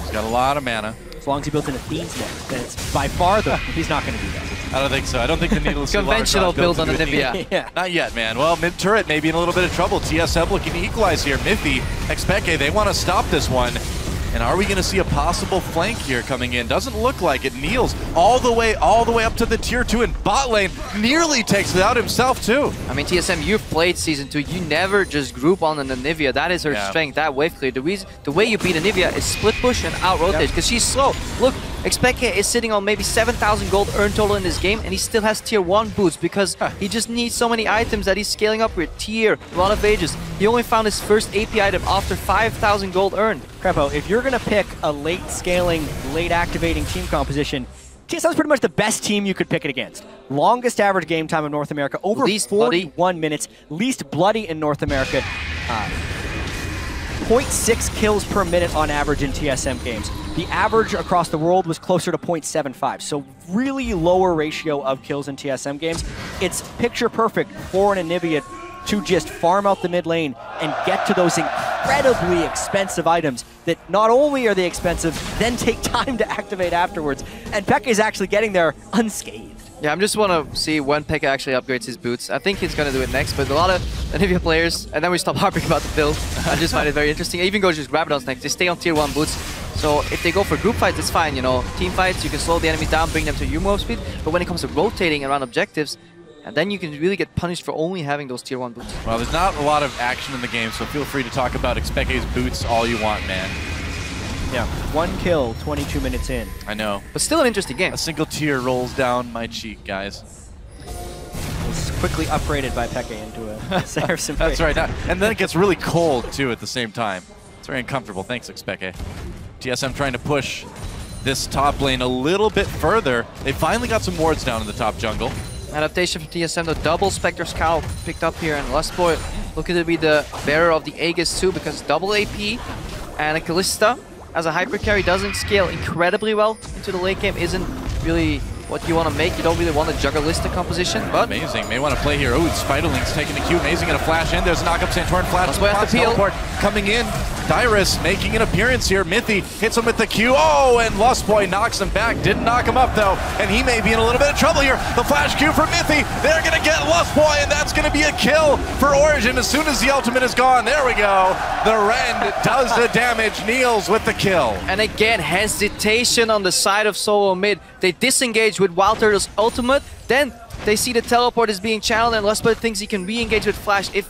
He's got a lot of mana. As long as he builds in a Fiend's Neck, then it's by far he's not going to do that. I don't think so. I don't think the needlessly conventional build on Anivia. Yeah. Not yet, man. Well, mid turret maybe in a little bit of trouble. TSM looking to equalize here. Miffy, Xpeke, they want to stop this one. And are we going to see a possible flank here coming in? Doesn't look like it. Niels all the way up to the tier 2 in bot lane. Nearly takes it out himself too. I mean, TSM, you've played Season 2. You never just group on an Anivia. That is her strength, that wave clear. The way you beat Anivia is split push and out rotate because she's slow. Look, Xpeke is sitting on maybe 7,000 gold earned total in this game, and he still has tier 1 boots because he just needs so many items that he's scaling up with tier, a lot of ages. He only found his first AP item after 5,000 gold earned. Crepo, if you're going to pick a late scaling, late activating team composition, TSM is pretty much the best team you could pick it against. Longest average game time in North America, over least 41 minutes, least bloody in North America. 0.6 kills per minute on average in TSM games. The average across the world was closer to 0.75, so really lower ratio of kills in TSM games. It's picture perfect for an Anivia to just farm out the mid lane and get to those incredibly expensive items that not only are they expensive, then take time to activate afterwards. And Peke is actually getting there unscathed. Yeah, I just want to see when Peke actually upgrades his boots. I think he's going to do it next, but a lot of Anivia players, and then we stop harping about the build. I just find it very interesting. I even go just Rabadon's next. They stay on tier 1 boots. So if they go for group fights, it's fine, you know. Team fights, you can slow the enemies down, bring them to your move speed. But when it comes to rotating around objectives, and then you can really get punished for only having those tier 1 boots. Well, there's not a lot of action in the game, so feel free to talk about Xpeke's boots all you want, man. Yeah, 1 kill, 22 minutes in. I know. But still an interesting game. A single tear rolls down my cheek, guys. It's quickly upgraded by Peke into a Saracen. That's right. And then it gets really cold, too, at the same time. It's very uncomfortable. Thanks, Xpeke. TSM trying to push this top lane a little bit further. They finally got some wards down in the top jungle. Adaptation from TSM, the double Spectre's Cowl picked up here, and Lustboy looking to be the bearer of the Aegis too, because double AP and a Kalista as a hyper carry doesn't scale incredibly well into the late game, isn't really what you want to make. You don't really want a Juggalista composition, but... Amazing, may want to play here. Oh, Spiderling's taking the Q. Amazing gonna flash in. There's a knock-up Santorin flash. Lustboy Teleport coming in. Dyrus making an appearance here. Mithy hits him with the Q. Oh, and Lustboy knocks him back. Didn't knock him up, though. And he may be in a little bit of trouble here. The flash Q from Mithy. They're going to get Lustboy, and that's going to be a kill for Origin as soon as the ultimate is gone. There we go. The Rend does the damage. Niels with the kill. And again, hesitation on the side of solo mid. They disengage with Wild Turtle's ultimate. Then They see the teleport is being channeled, and Lustboy thinks he can re-engage with Flash if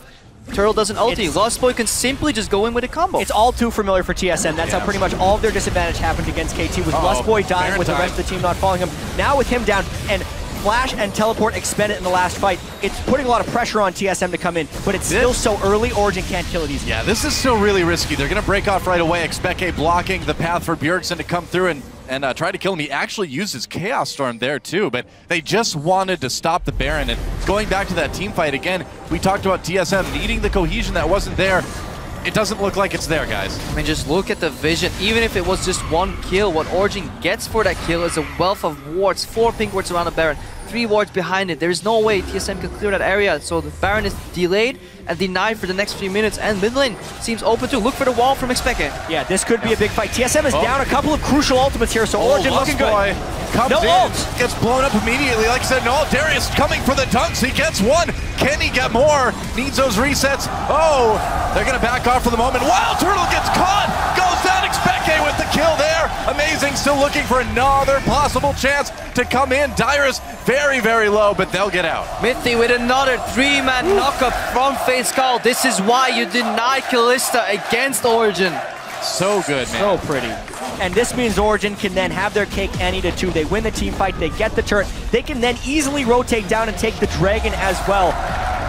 Turtle doesn't ulti. Lustboy can simply just go in with a combo. It's all too familiar for TSM. That's how pretty much all of their disadvantage happened against KT, with Lustboy dying, with the rest of the team not following him. Now with him down, and Flash and teleport expended in the last fight, it's putting a lot of pressure on TSM to come in, but it's still so early, Origen can't kill it easily. Yeah, this is still really risky. They're going to break off right away. Expeke blocking the path for Bjergsen to come through and try to kill him. He actually uses Chaos Storm there too, but they just wanted to stop the Baron. And going back to that team fight again, we talked about TSM needing the cohesion that wasn't there. It doesn't look like it's there, guys. I mean, just look at the vision. Even if it was just one kill, what Origen gets for that kill is a wealth of wards. 4 pink wards around the Baron, 3 wards behind it. There is no way TSM can clear that area, so the Baron is delayed and denied for the next few minutes, and mid lane seems open too. Look for the wall from Expeke. Yeah, this could be a big fight. TSM is down a couple of crucial ultimates here, so Origen looking good. Comes no in, ult. Gets blown up immediately. Like I said, no, Darius coming for the dunks. He gets one. Can he get more? Needs those resets. Oh, they're going to back off for the moment. Wild Turtle gets caught. Goes down. Expeke with the kill there. Amazing. Still looking for another possible chance to come in. Dyrus very, very low, but they'll get out. Mithy with another 3-man knockup from Fate's Call. This is why you deny Kalista against Origen. So good, man. So pretty. And this means Origen can then have their cake and eat it too. They win the team fight, they get the turret. They can then easily rotate down and take the Dragon as well.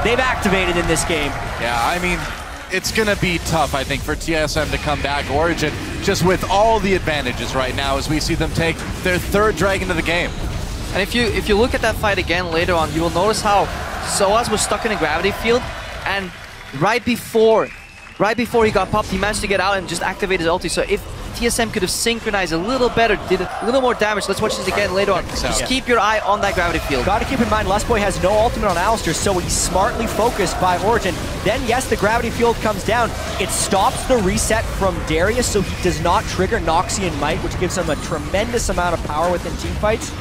They've activated in this game. Yeah, I mean, it's going to be tough, I think, for TSM to come back. Origen, just with all the advantages right now as we see them take their 3rd Dragon of the game. And if you look at that fight again later on, you will notice how Soaz was stuck in a gravity field, and right before he got popped, he managed to get out and just activate his ulti. So if TSM could have synchronized a little better, did a little more damage. Let's watch this again later on. Just keep your eye on that gravity field. Got to keep in mind, Lustboy has no ultimate on Alistar, so he's smartly focused by Origen. Then, yes, the gravity field comes down. It stops the reset from Darius, so he does not trigger Noxian Might, which gives him a tremendous amount of power within teamfights,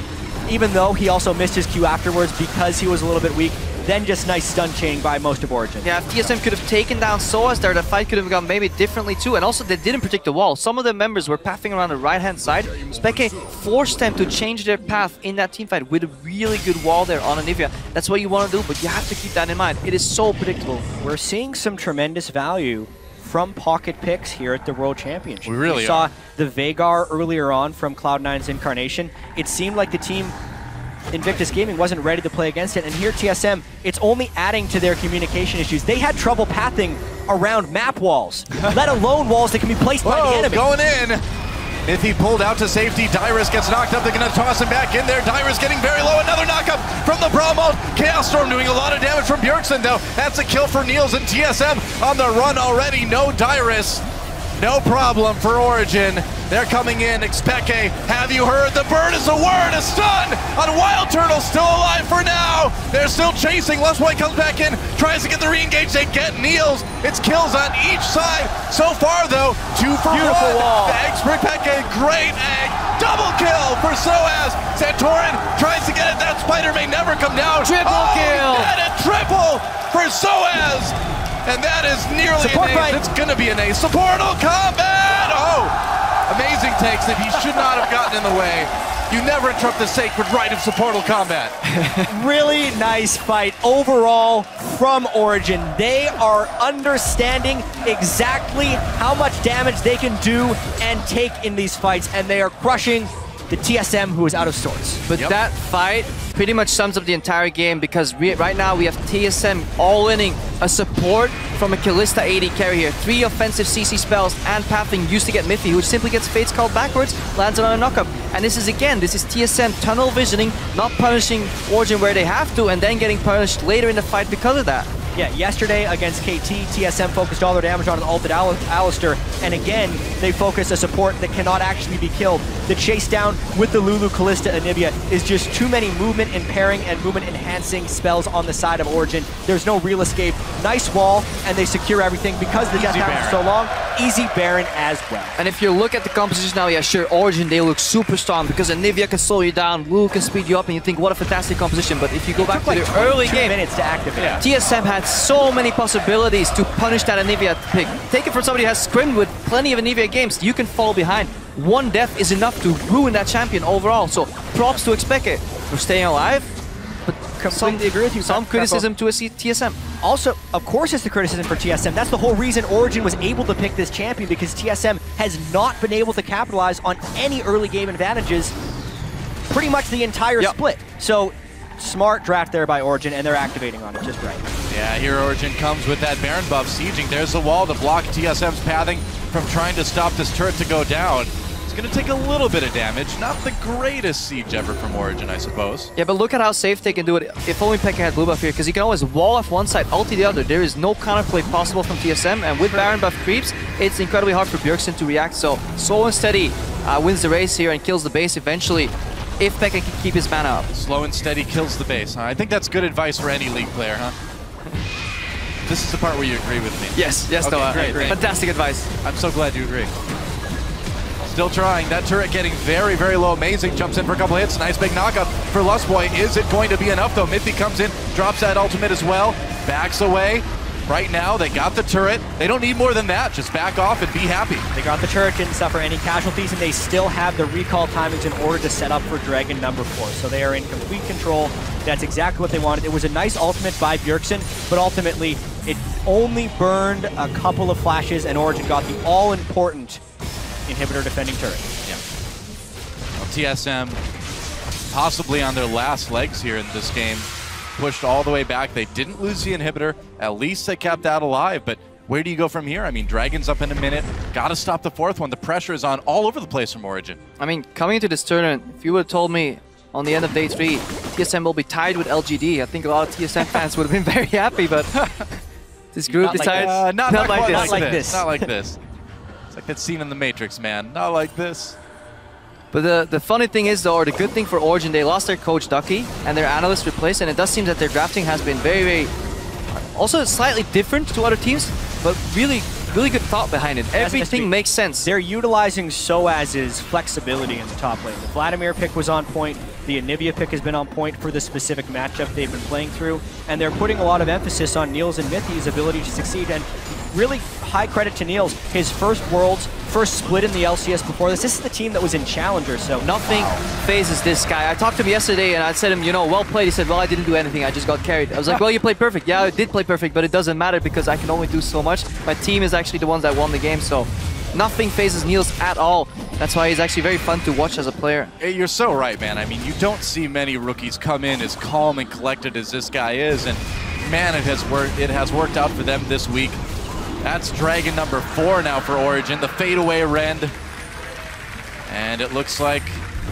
even though he also missed his Q afterwards because he was a little bit weak. Then just nice stun chaining by most of Origen. Yeah, if TSM could have taken down Soaz there, the fight could have gone maybe differently too. And also, they didn't predict the wall. Some of the members were pathing around the right-hand side. Speke forced them to change their path in that teamfight with a really good wall there on Anivia. That's what you want to do, but you have to keep that in mind. It is so predictable. We're seeing some tremendous value from pocket picks here at the World Championship. We really saw the Veigar earlier on from Cloud9's Incarnation. It seemed like the team Invictus Gaming wasn't ready to play against it, and here TSM, it's only adding to their communication issues. They had trouble pathing around map walls, let alone walls that can be placed by the enemy. Going in. Mithy pulled out to safety. Dyrus gets knocked up. They're going to toss him back in there. Dyrus getting very low. Another knockup from the Brawl mode. Chaos Storm doing a lot of damage from Bjergsen, though. That's a kill for Niels, and TSM on the run already. No Dyrus. No problem for Origen. They're coming in. Expeke, have you heard? The bird is a word. A stun on Wild Turtle. Still alive for now. They're still chasing. Lustboy comes back in. Tries to get the re-engage. They get Niels. It's kills on each side. So far, though, 2 for 1. wall. Eggs for Expeke. Great egg. Double kill for Soaz. Santorin tries to get it. That spider may never come down. Triple kill. And a triple for Soaz. And that is nearly Support an ace. fight. It's going to be an ace. Supportal combat! Oh! Amazing takes that he should not have gotten in the way. You never interrupt the sacred right of supportal combat. Really nice fight overall from Origen. They are understanding exactly how much damage they can do and take in these fights, and they are crushing the TSM, who is out of sorts. But that fight pretty much sums up the entire game, because right now we have TSM all-inning a support from a Kalista AD carry here. 3 offensive CC spells and pathing used to get Mithy, which simply gets Fate's Call backwards, lands on a knockup. And this is TSM tunnel visioning, not punishing Origen where they have to, and then getting punished later in the fight because of that. Yeah, yesterday against KT, TSM focused all their damage on an ulted Alistar, and again, they focus a support that cannot actually be killed. The chase down with the Lulu, Kalista, Anivia is just too many movement impairing and movement enhancing spells on the side of Origen. There's no real escape. Nice wall, and they secure everything because the death time is so long. Easy Baron as well. And if you look at the composition now, yeah, sure, Origen, they look super strong because Anivia can slow you down, Lulu can speed you up, and you think, what a fantastic composition. But if you go back to the early game, minutes to activate. Yeah. TSM had so many possibilities to punish that Anivia pick. Take it from somebody who has scrimmed with plenty of Anivia games. You can fall behind. One death is enough to ruin that champion overall. So props to Expeke for staying alive. But Completely agree with you. Some criticism to a TSM. Also, of course it's the criticism for TSM. That's the whole reason Origin was able to pick this champion, because TSM has not been able to capitalize on any early game advantages pretty much the entire split. So, smart draft there by Origin, and they're activating on it just right. Yeah, here Origin comes with that Baron buff, sieging. There's the wall to block TSM's pathing from trying to stop this turret to go down. It's going to take a little bit of damage. Not the greatest siege ever from Origin, I suppose. Yeah, but look at how safe they can do it. If only Pekka had blue buff here, because he can always wall off one side, ulti the other. There is no counterplay possible from TSM, and with Baron buff creeps, it's incredibly hard for Bjergsen to react. So and steady wins the race here and kills the base eventually, if Pekka can keep his mana up. Slow and steady kills the base, huh? I think that's good advice for any League player, huh? This is the part where you agree with me. Yes, okay, Noah. Great. Fantastic advice. I'm so glad you agree. Still trying. That turret getting very, very low. Amazing. Jumps in for a couple hits. Nice big knockup for Lustboy. Is it going to be enough, though? Mithy comes in, drops that ultimate as well, backs away. Right now, they got the turret. They don't need more than that. Just back off and be happy. They got the turret, didn't suffer any casualties, and they still have the recall timings in order to set up for Dragon number 4. So they are in complete control. That's exactly what they wanted. It was a nice ultimate by Bjergsen, but ultimately, it only burned a couple of flashes, and Origin got the all-important inhibitor defending turret. Yeah. Well, TSM possibly on their last legs here in this game. Pushed all the way back. They didn't lose the inhibitor. At least they kept that alive, but where do you go from here? I mean, Dragon's up in a minute. Got to stop the fourth one. The pressure is on all over the place from Origin. I mean, coming into this tournament, if you would have told me on the end of day 3, TSM will be tied with LGD, I think a lot of TSM fans would have been very happy, but this group decided not like this. Not like this. It's like that scene in The Matrix, man. Not like this. But the funny thing is, though, or the good thing for Origin, they lost their coach Ducky and their analyst replaced, and it does seem that their drafting has been very, very, also slightly different to other teams, but really good thought behind it. Everything makes sense. They're utilizing Soaz's flexibility in the top lane. The Vladimir pick was on point. The Anivia pick has been on point for the specific matchup they've been playing through, and they're putting a lot of emphasis on Niels and Mithy's ability to succeed, and really high credit to Niels. His first Worlds, first split in the LCS before this. This is the team that was in Challenger, so nothing phases this guy. I talked to him yesterday and I said to him, you know, well played. He said, well, I didn't do anything. I just got carried. I was like, well, you played perfect. Yeah, I did play perfect, but it doesn't matter because I can only do so much. My team is actually the ones that won the game, so nothing phases Niels at all. That's why he's actually very fun to watch as a player. You're so right, man. I mean, you don't see many rookies come in as calm and collected as this guy is, and man, it has worked out for them this week. That's Dragon number 4 now for Origin, the fadeaway rend. And it looks like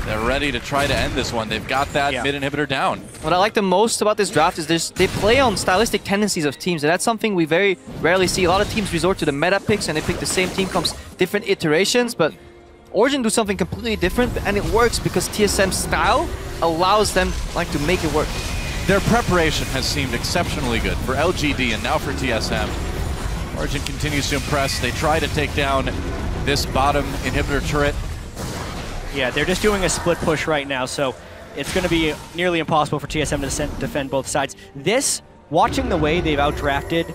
they're ready to try to end this one. They've got that mid inhibitor down. What I like the most about this draft is they play on stylistic tendencies of teams, and that's something we very rarely see. A lot of teams resort to the meta picks and they pick the same team, comes different iterations, but Origin do something completely different, and it works because TSM's style allows them to make it work. Their preparation has seemed exceptionally good for LGD and now for TSM. Origin continues to impress. They try to take down this bottom inhibitor turret. Yeah, they're just doing a split push right now, so it's going to be nearly impossible for TSM to defend both sides. Watching the way they've outdrafted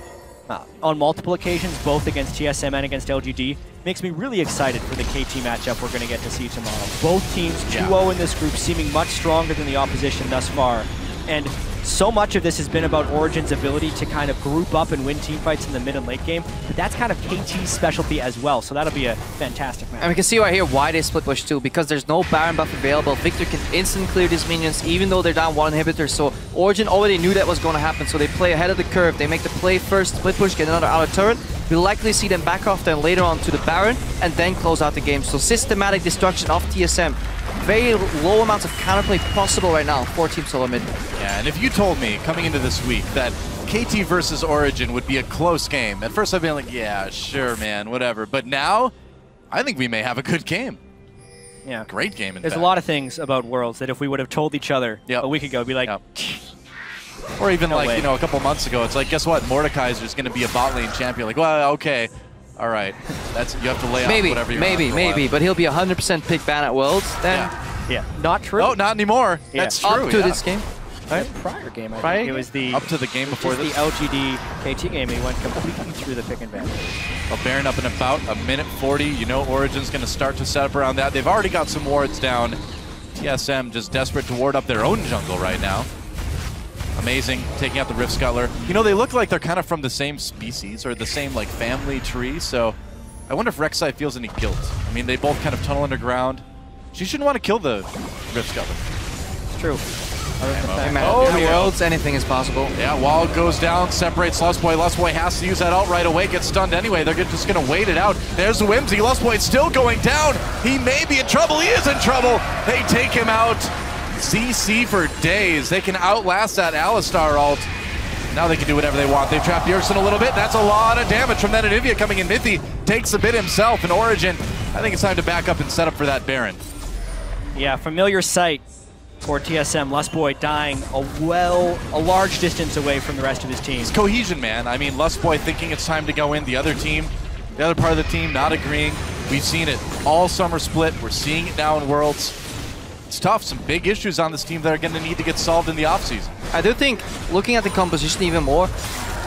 on multiple occasions, both against TSM and against LGD, makes me really excited for the KT matchup we're going to get to see tomorrow. Both teams 2-0 in this group, seeming much stronger than the opposition thus far. And so much of this has been about Origin's ability to kind of group up and win team fights in the mid and late game, but that's kind of KT's specialty as well, so that'll be a fantastic match. And we can see right here why they split push too, because there's no Baron buff available. Victor can instant clear these minions even though they're down 1 inhibitor, so Origin already knew that was going to happen, so they play ahead of the curve. They make the play first, split push, get another outer turret. We'll likely see them back off then later on to the Baron and then close out the game. So systematic destruction of TSM. Very low amounts of counterplay possible right now for Team Solo Mid. Yeah, and if you told me coming into this week that KT versus Origin would be a close game, at first I'd be like, yeah, sure, man, whatever. But now, I think we may have a good game. Yeah. Great game, in There's fact. a lot of things about Worlds that if we would have told each other a week ago, it'd be like... Or even no like, way. you know, a couple months ago, it's like, guess what? Mordekaiser is going to be a bot lane champion. Like, well, okay. All right. You have to lay off whatever you want. Maybe, but he'll be 100% pick ban at Worlds then. Yeah, not true. Oh, not anymore. Yeah. That's true. Up to this game. Right? Prior game, I think. It was the... Up to the game before this. the LGD KT game, he went completely through the pick and ban. Well, Baron up in about a minute 40. You know Origin's going to start to set up around that. They've already got some wards down. TSM just desperate to ward up their own jungle right now. Amazing, taking out the Rift Scuttler. You know, they look like they're kind of from the same species or the same like family tree, so I wonder if Rek'Sai feels any guilt. I mean, they both kind of tunnel underground. She shouldn't want to kill the Rift Scuttler. It's true. Worlds, anything is possible. Yeah, wall goes down, separates Lustboy. Lustboy has to use that ult right away, gets stunned anyway. They're just going to wait it out. There's Whimsy. Lustboy's still going down. He may be in trouble. He is in trouble. They take him out. CC for days. They can outlast that Alistar ult. Now they can do whatever they want. They've trapped Yerson a little bit. That's a lot of damage from that Anivia coming in. Mithy takes a bit himself in Origin. I think it's time to back up and set up for that Baron. Yeah, familiar sight for TSM. Lustboy dying a large distance away from the rest of his team. It's cohesion, man. I mean, Lustboy thinking it's time to go in. The other part of the team not agreeing. We've seen it all summer split. We're seeing it now in Worlds. It's tough. Some big issues on this team that are going to need to get solved in the offseason. I do think, looking at the composition even more,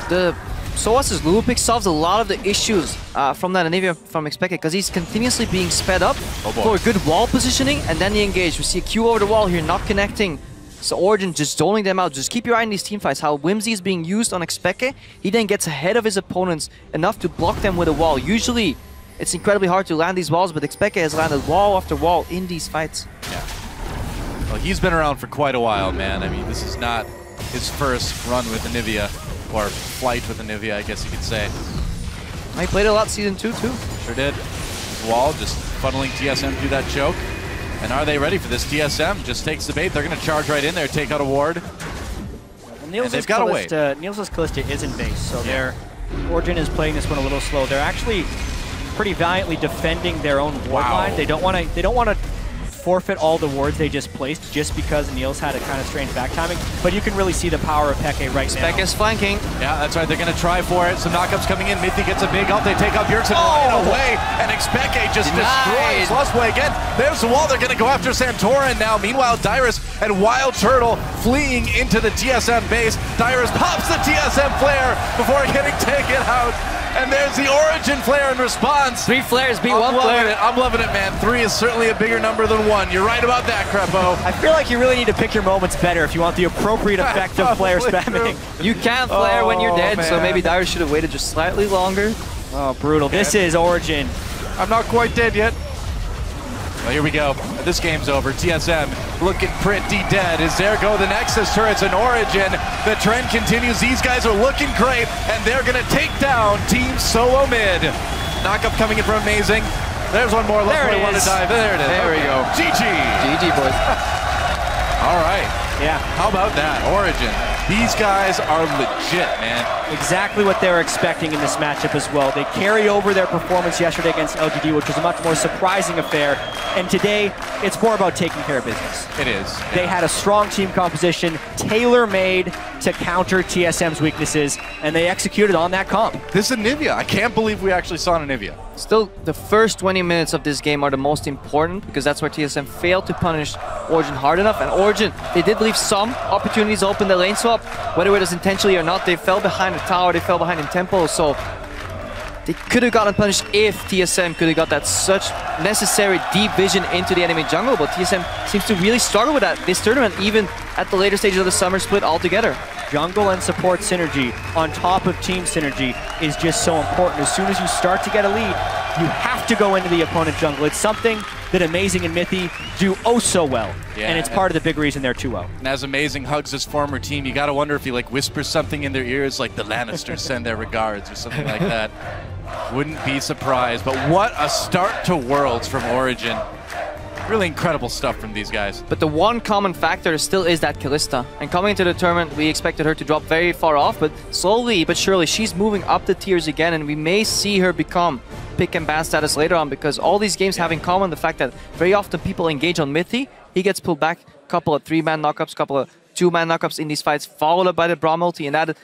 the Soas's Lulu pick solves a lot of the issues from that Anivia from Expected, because he's continuously being sped up for a good wall positioning, and then the engage. We see a Q over the wall here, not connecting. So Origin just doling them out. Just keep your eye on these team fights. How Whimsy is being used on Expected. He then gets ahead of his opponents enough to block them with a wall. Usually, it's incredibly hard to land these walls, but Expected has landed wall after wall in these fights. Yeah. Well, he's been around for quite a while, man. I mean, this is not his first run with Anivia, or flight with Anivia, I guess you could say. He played a lot Season 2, too. Sure did. Wall just funneling TSM through that choke. And are they ready for this? TSM just takes the bait. They're going to charge right in there, take out a ward. Well, they've got to wait. Niels' Callista is in base, so Origin is playing this one a little slow. They're actually pretty valiantly defending their own ward line. They don't want to forfeit all the wards they just placed just because Niels had a kind of strange back timing, but you can really see the power of Peke right now. Peke is flanking. Yeah, that's right. They're going to try for it. Some knockups coming in. Mithy gets a big ult. They take out Bjergsen right away, and Expeke just destroys Lustboy again. There's the wall. They're going to go after Santorin now. Meanwhile, Dyrus and Wild Turtle fleeing into the TSM base. Dyrus pops the TSM flare before getting taken out. And there's the Origin flare in response. 3 flares beat 1 flare. I'm loving it, man. 3 is certainly a bigger number than 1. You're right about that, Crepo. I feel like you really need to pick your moments better if you want the appropriate effect of flare spamming. You can't flare when you're dead, so maybe Dyrus should have waited just slightly longer. Oh, brutal. This is Origin. I'm not quite dead yet. Well, here we go. This game's over. TSM looking pretty dead. As there go the Nexus turrets in Origin. The trend continues. These guys are looking great, and they're going to take down Team Solo Mid. Knockup coming in from Amazing. There's one more. There it is. There it is. There we go. GG. GG, boys. All right. Yeah. How about that? Origin. These guys are legit, man. Exactly what they were expecting in this matchup as well. They carry over their performance yesterday against LGD, which was a much more surprising affair. And today, it's more about taking care of business. It is. They had a strong team composition, tailor-made to counter TSM's weaknesses, and they executed on that comp. This is Anivia. I can't believe we actually saw an Anivia. Still, the first 20 minutes of this game are the most important, because that's where TSM failed to punish Origin hard enough. And Origin, they did leave some opportunities open the lane swap, whether it was intentionally or not. They fell behind the tower, they fell behind in tempo, so they could have gotten punished if TSM could have got that such necessary deep vision into the enemy jungle, but TSM seems to really struggle with that this tournament, even at the later stages of the summer split altogether. Jungle and support synergy on top of team synergy is just so important. As soon as you start to get a lead, you have to go into the opponent jungle. It's something that Amazing and Mithy do oh so well, and it's part of the big reason they're 2-0. And as Amazing hugs his former team, you gotta wonder if he like whispers something in their ears, like the Lannisters send their regards or something like that. Wouldn't be surprised, but what a start to Worlds from Origin. Really incredible stuff from these guys. But the one common factor still is that Callista. And coming into the tournament, we expected her to drop very far off, but slowly but surely she's moving up the tiers again, and we may see her become pick and ban status later on, because all these games have in common the fact that very often people engage on Mithy. He gets pulled back, couple of 3-man knockups, couple of 2-man knockups in these fights, followed up by the Braum ulti, and that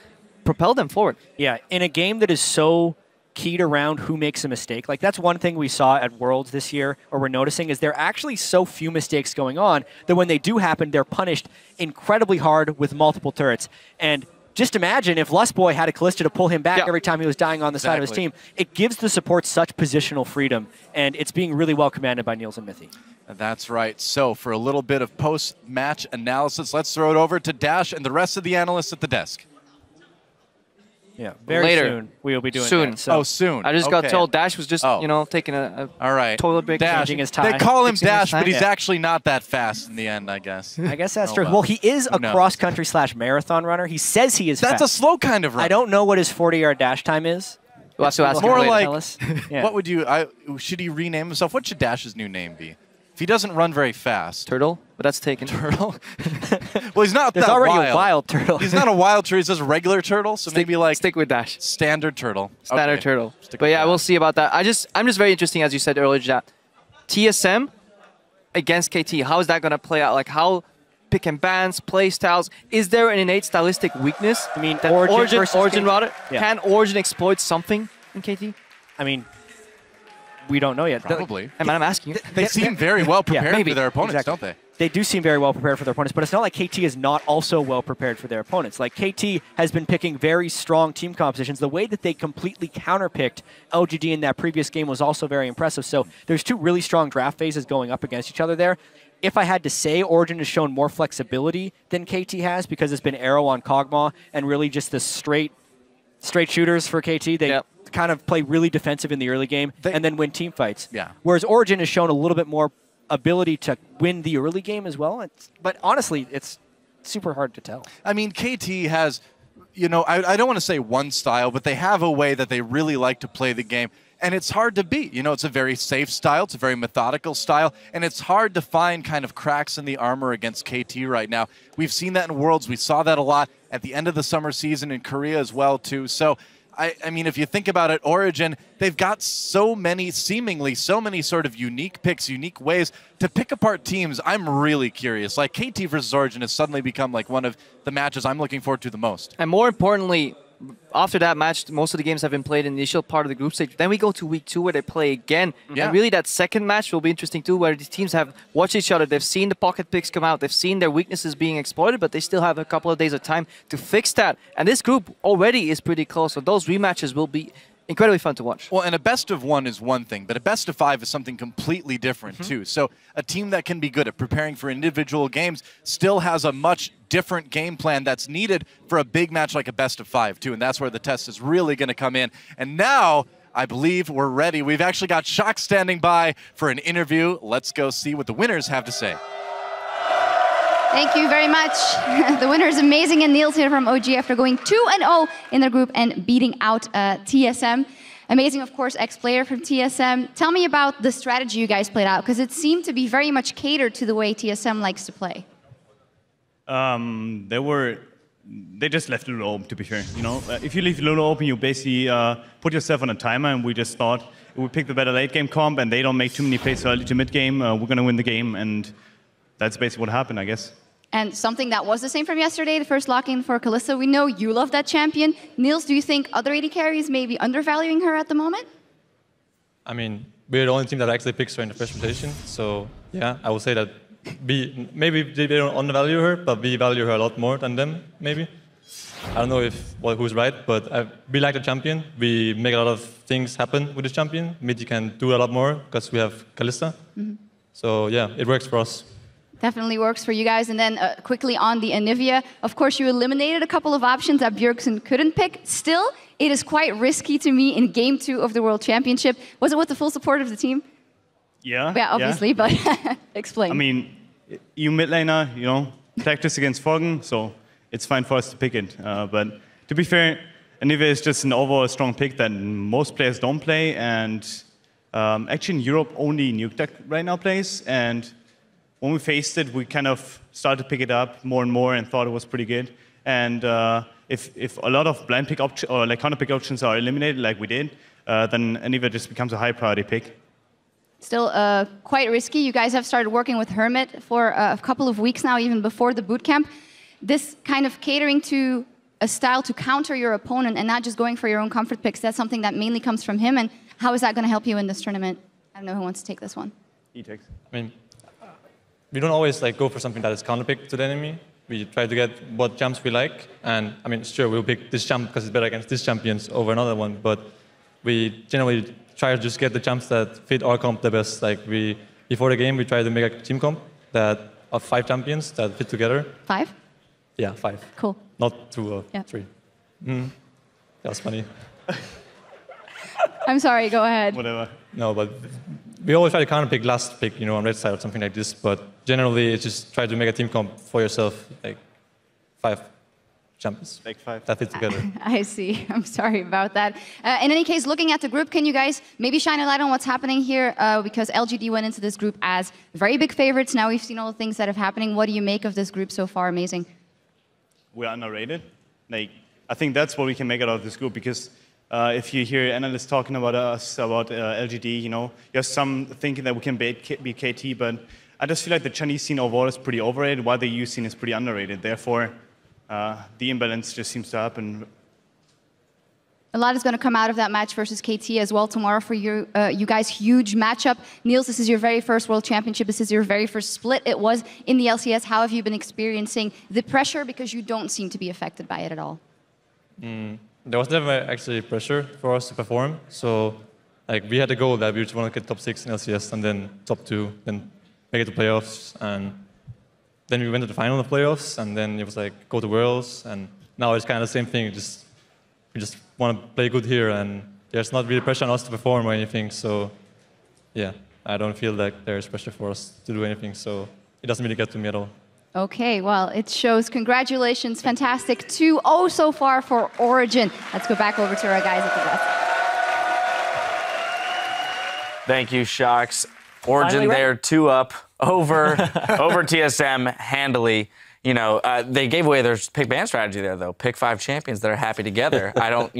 propelled them forward. Yeah, in a game that is so keyed around who makes a mistake. Like, that's one thing we saw at Worlds this year, or we're noticing, is there are actually so few mistakes going on that when they do happen, they're punished incredibly hard with multiple turrets. And just imagine if Lustboy had a Callista to pull him back every time he was dying on the side of his team. It gives the support such positional freedom, and it's being really well commanded by Niels and Mithy. That's right. So for a little bit of post-match analysis, let's throw it over to Dash and the rest of the analysts at the desk. Yeah, very Later. soon we will be doing Soon. that. So. Oh, soon. I just got told Dash was just, you know, taking All right. toilet break, Dash. changing his tie. They call him fixing his Dash, tie. but he's Yeah. actually not that fast in the end, I guess. I guess that's Oh, true. well. Well, he is a Who knows? cross-country / marathon runner. He says he is That's fast. a slow kind of run. I don't know what his 40-yard dash time is. We'll have to ask him More later. like, Tell us. Yeah. what would you, should he rename himself? What should Dash's new name be? If he doesn't run very fast. Turtle, but that's taken. Turtle? Well, he's not There's that already wild. a wild turtle. He's not a wild turtle. He's just a regular turtle, so maybe like Stick with Dash. standard turtle. Standard Okay. turtle. Stick But with yeah, that. we'll see about that. I'm just very interesting, as you said earlier, that TSM against KT. How is that going to play out? Like how pick and bans, play styles. Is there an innate stylistic weakness? I mean, that Origin versus Origin KT? rather. Yeah. Can Origin exploit something in KT? I mean, we don't know yet. Probably. I mean, I'm asking you. They seem very well prepared maybe. for their opponents, Exactly. don't they? They do seem very well prepared for their opponents, but it's not like KT is not also well prepared for their opponents. Like KT has been picking very strong team compositions. The way that they completely counterpicked LGD in that previous game was also very impressive. So there's two really strong draft phases going up against each other there. If I had to say, Origin has shown more flexibility than KT has because it's been Arrow on Kog'Maw and really just the straight shooters for KT. They kind of play really defensive in the early game and then win team fights. Yeah. Whereas Origin has shown a little bit more ability to win the early game as well. But honestly, it's super hard to tell. I mean, KT has, you know, I don't want to say one style, but they have a way that they really like to play the game. And it's hard to beat. You know, it's a very safe style. It's a very methodical style. And it's hard to find kind of cracks in the armor against KT right now. We've seen that in Worlds. We saw that a lot at the end of the summer season in Korea as well, too. So, I mean, if you think about it, Origin, they've got seemingly so many sort of unique picks, unique ways to pick apart teams. I'm really curious. Like, KT versus Origin has suddenly become like one of the matches I'm looking forward to the most. And more importantly, after that match, most of the games have been played in the initial part of the group stage. Then we go to week 2 where they play again. Yeah. And really that second match will be interesting too, where these teams have watched each other. They've seen the pocket picks come out. They've seen their weaknesses being exploited, but they still have a couple of days of time to fix that. And this group already is pretty close. So those rematches will be incredibly fun to watch. Well, and a best of 1 is one thing, but a best of 5 is something completely different too. So a team that can be good at preparing for individual games still has a much different game plan that's needed for a big match like a best of 5 too, and that's where the test is really going to come in. And now, I believe we're ready. We've actually got Shock standing by for an interview. Let's go see what the winners have to say. Thank you very much. The winner is amazing, and Niels here from OG after going 2-0 in their group and beating out TSM. Amazing, of course, ex-player from TSM. Tell me about the strategy you guys played out, because it seemed to be very much catered to the way TSM likes to play. They just left Lulu open, to be fair. You know, if you leave Lulu open, you basically put yourself on a timer, and we just thought if we pick the better late game comp, and they don't make too many plays early to mid game, we're going to win the game, and that's basically what happened, I guess. And something that was the same from yesterday, the first lock-in for Kalista. We know you love that champion. Niels, do you think other AD carries may be undervaluing her at the moment? I mean, we're the only team that actually picks her in the first rotation. So, yeah, I would say that maybe they don't undervalue her, but we value her a lot more than them, maybe. I don't know who's right, but we like the champion. We make a lot of things happen with the champion. Midi can do a lot more because we have Kalista. So, yeah, it works for us. Definitely works for you guys. And then quickly on the Anivia, of course, you eliminated a couple of options that Bjergsen couldn't pick. Still, it is quite risky to me in Game 2 of the World Championship. Was it with the full support of the team? Yeah. Yeah, obviously, but explain. I mean, you mid laner, you know, practice against Foggen, so it's fine for us to pick it. But to be fair, Anivia is just an overall strong pick that most players don't play. And actually in Europe, only Nukeduck right now plays. And when we faced it, we kind of started to pick it up more and more and thought it was pretty good. And if a lot of blind pick or like counter pick options are eliminated, like we did, then Anivia just becomes a high priority pick. Still quite risky. You guys have started working with Hermit for a couple of weeks now, even before the bootcamp. This kind of catering to a style to counter your opponent and not just going for your own comfort picks, that's something that mainly comes from him. And how is that going to help you in this tournament? I don't know who wants to take this one. He takes. I mean, we don't always go for something that is counterpick to the enemy. We try to get what jumps we like, and I mean, sure, we'll pick this jump because it's better against this champions over another one. But we generally try to just get the jumps that fit our comp the best. Like we before the game, we tried to make a team comp of 5 champions that fit together. 5? Yeah, 5. Cool. Not 2 or Yeah. 3. That was funny. I'm sorry, go ahead. Whatever. No, but we always try to kind of pick last pick, on red side or something like this. But generally, it's just try to make a team comp for yourself, like 5 champions. Like 5. That fit together. I see. I'm sorry about that. In any case, looking at the group, can you guys maybe shine a light on what's happening here? Because LGD went into this group as very big favorites. Now we've seen all the things that have happening. What do you make of this group so far? Amazing. We're underrated. I think that's what we can make out of this group, because if you hear analysts talking about us, about LGD, there's some thinking that we can beat KT, but I just feel like the Chinese scene overall is pretty overrated, while the EU scene is pretty underrated. Therefore, the imbalance just seems to happen. A lot is going to come out of that match versus KT as well tomorrow for you guys. Huge matchup. Niels, this is your very first World Championship. This is your very first split. It was in the LCS. How have you been experiencing the pressure? Because you don't seem to be affected by it at all. There was never actually pressure for us to perform. So we had a goal that we just want to get top 6 in LCS and then top 2, then make it to playoffs. And then we went to the final of playoffs, and then it was go to Worlds. And now it's kind of the same thing. We just want to play good here, and there's not really pressure on us to perform or anything. So yeah, I don't feel like there's pressure for us to do anything. So it doesn't really get to me at all. Okay, well, it shows. Congratulations. Fantastic 2-0 so far for Origin. Let's go back over to our guys at the desk. Thank you, Shocks. Origin there, 2-up over TSM handily. They gave away their pick ban strategy there, though. Pick 5 champions that are happy together. I don't,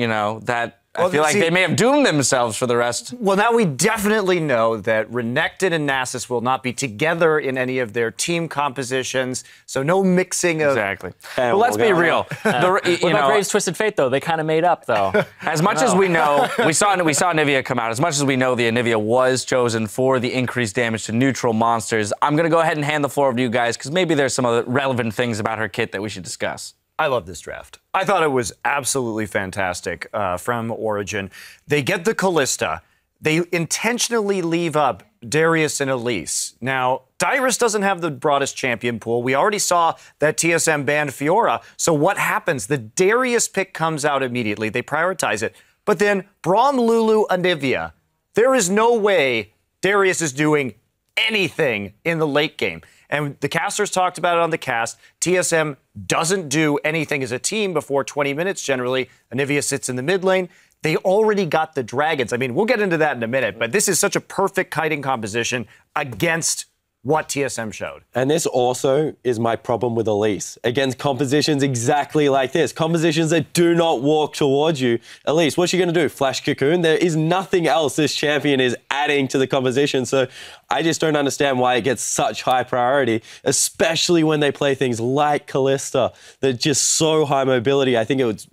I feel like they may have doomed themselves for the rest. Well, now we definitely know that Renekton and Nasus will not be together in any of their team compositions, so no mixing of... Exactly. But let's be real. What about Graves' Twisted Fate, though? They kind of made up, though. As much as we know, we saw Anivia come out. As much as we know the Anivia was chosen for the increased damage to neutral monsters, I'm going to go ahead and hand the floor over to you guys, because maybe there's some other relevant things about her kit that we should discuss. I love this draft. I thought it was absolutely fantastic from Origin. They get the Kalista. They intentionally leave up Darius and Elise. Now, Dyrus doesn't have the broadest champion pool. We already saw that TSM banned Fiora. So what happens? The Darius pick comes out immediately. They prioritize it. But then Braum, Lulu, Anivia. There is no way Darius is doing anything in the late game. And the casters talked about it on the cast. TSM doesn't do anything as a team before 20 minutes generally. Anivia sits in the mid lane. They already got the dragons. I mean, we'll get into that in a minute, but this is such a perfect kiting composition against what TSM showed. And this also is my problem with Elise. Against compositions exactly like this. Compositions that do not walk towards you. Elise, what's she going to do? Flash Cocoon? There is nothing else this champion is adding to the composition. So I just don't understand why it gets such high priority, especially when they play things like Kalista. They're just so high mobility. I think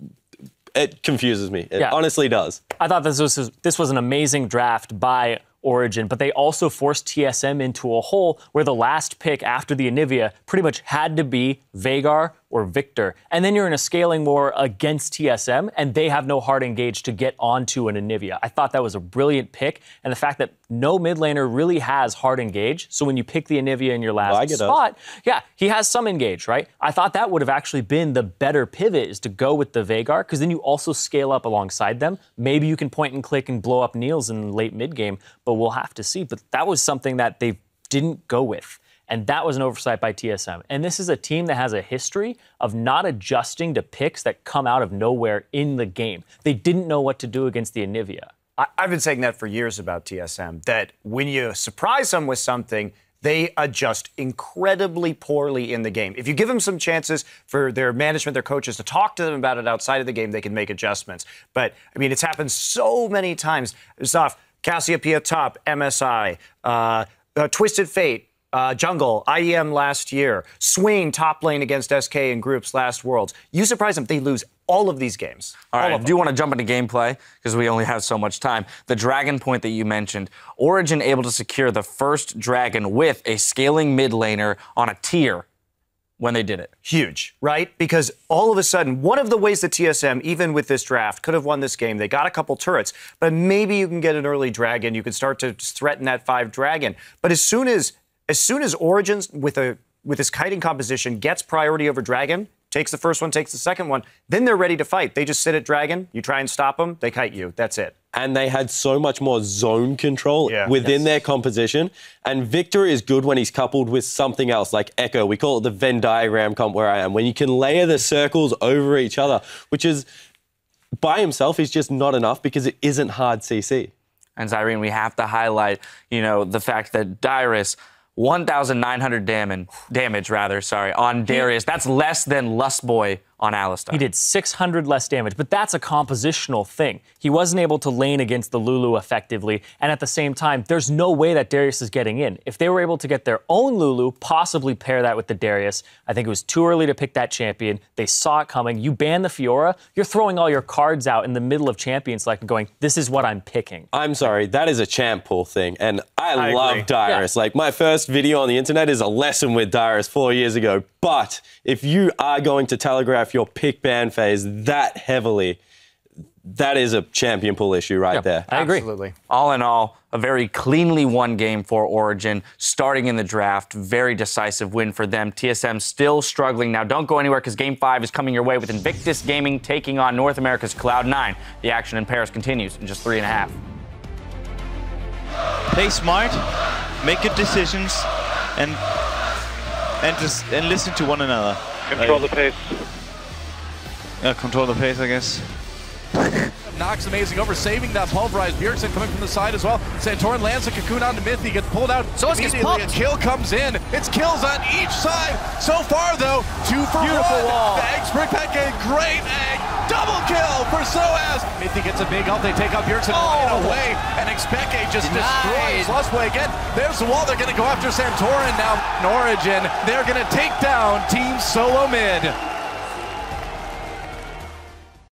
it confuses me. It honestly does. I thought this was an amazing draft by Origin, but they also forced TSM into a hole where the last pick after the Anivia pretty much had to be Veigar or Victor. And then you're in a scaling war against TSM, and they have no hard engage to get onto an Anivia. I thought that was a brilliant pick, and the fact that no mid laner really has hard engage, so when you pick the Anivia in your last spot, he has some engage, right? I thought that would have actually been the better pivot, is to go with the Veigar, because then you also scale up alongside them. Maybe you can point and click and blow up Niels in late mid game, but we'll have to see. But that was something that they didn't go with. And that was an oversight by TSM. And this is a team that has a history of not adjusting to picks that come out of nowhere in the game. They didn't know what to do against the Anivia. I've been saying that for years about TSM, that when you surprise them with something, they adjust incredibly poorly in the game. If you give them some chances for their management, their coaches to talk to them about it outside of the game, they can make adjustments. But, I mean, it's happened so many times. It's off Cassiopeia top, MSI, Twisted Fate, Jungle, IEM last year, Swain top lane against SK in groups last Worlds. You surprise them, they lose all of these games. All right, I do want to jump into gameplay because we only have so much time. The dragon point that you mentioned, Origin able to secure the first dragon with a scaling mid laner on a tier. when they did it. Huge, right? Because all of a sudden, one of the ways that TSM, even with this draft, could have won this game, they got a couple turrets, but maybe you can get an early dragon. You can start to threaten that 5 dragon. But as soon as Origins with this kiting composition gets priority over dragon, takes the first one, takes the second one, then they're ready to fight. They just sit at dragon, you try and stop them, they kite you. That's it. And they had so much more zone control within their composition. And Victor is good when he's coupled with something else, like Echo. We call it the Venn diagram comp where I am, when you can layer the circles over each other, which is, by himself, is just not enough because it isn't hard CC. And Zyrene, we have to highlight, the fact that Dyrus, 1,900 damage on Darius. That's less than Lustboy on Alistar. He did 600 less damage, but that's a compositional thing. He wasn't able to lane against the Lulu effectively, and at the same time, there's no way that Darius is getting in. If they were able to get their own Lulu, possibly pair that with the Darius, I think it was too early to pick that champion. They saw it coming. You ban the Fiora, you're throwing all your cards out in the middle of champion select and going, this is what I'm picking. I'm sorry, that is a champ pool thing, and I love Dyrus. Yeah. Like, my first video on the internet is a lesson with Dyrus 4 years ago, but if you are going to telegraph your pick ban phase that heavily, that is a champion pool issue right there. I agree. Absolutely. All in all, a very cleanly won game for Origin, starting in the draft. Very decisive win for them. TSM still struggling. Now, don't go anywhere because Game 5 is coming your way with Invictus Gaming taking on North America's Cloud9. The action in Paris continues in just 3.5. Play smart, make good decisions, and listen to one another. Control the pace. Yeah, control the pace, I guess. Nox amazing over, saving that pulverized. Bjergsen coming from the side as well. Santorin lands a cocoon onto Myth. He gets pulled out. So gets popped. A kill comes in. It's kills on each side. So far, though, 2 for 1. Beautiful wall. The egg spring pack, a great egg. Double kill for Soaz. Mythy gets a big ult. They take out Bjergsen right away. And Expeke just destroys Lustboy again. There's the wall. They're going to go after Santorin now. In Origin, they're going to take down Team Solo Mid.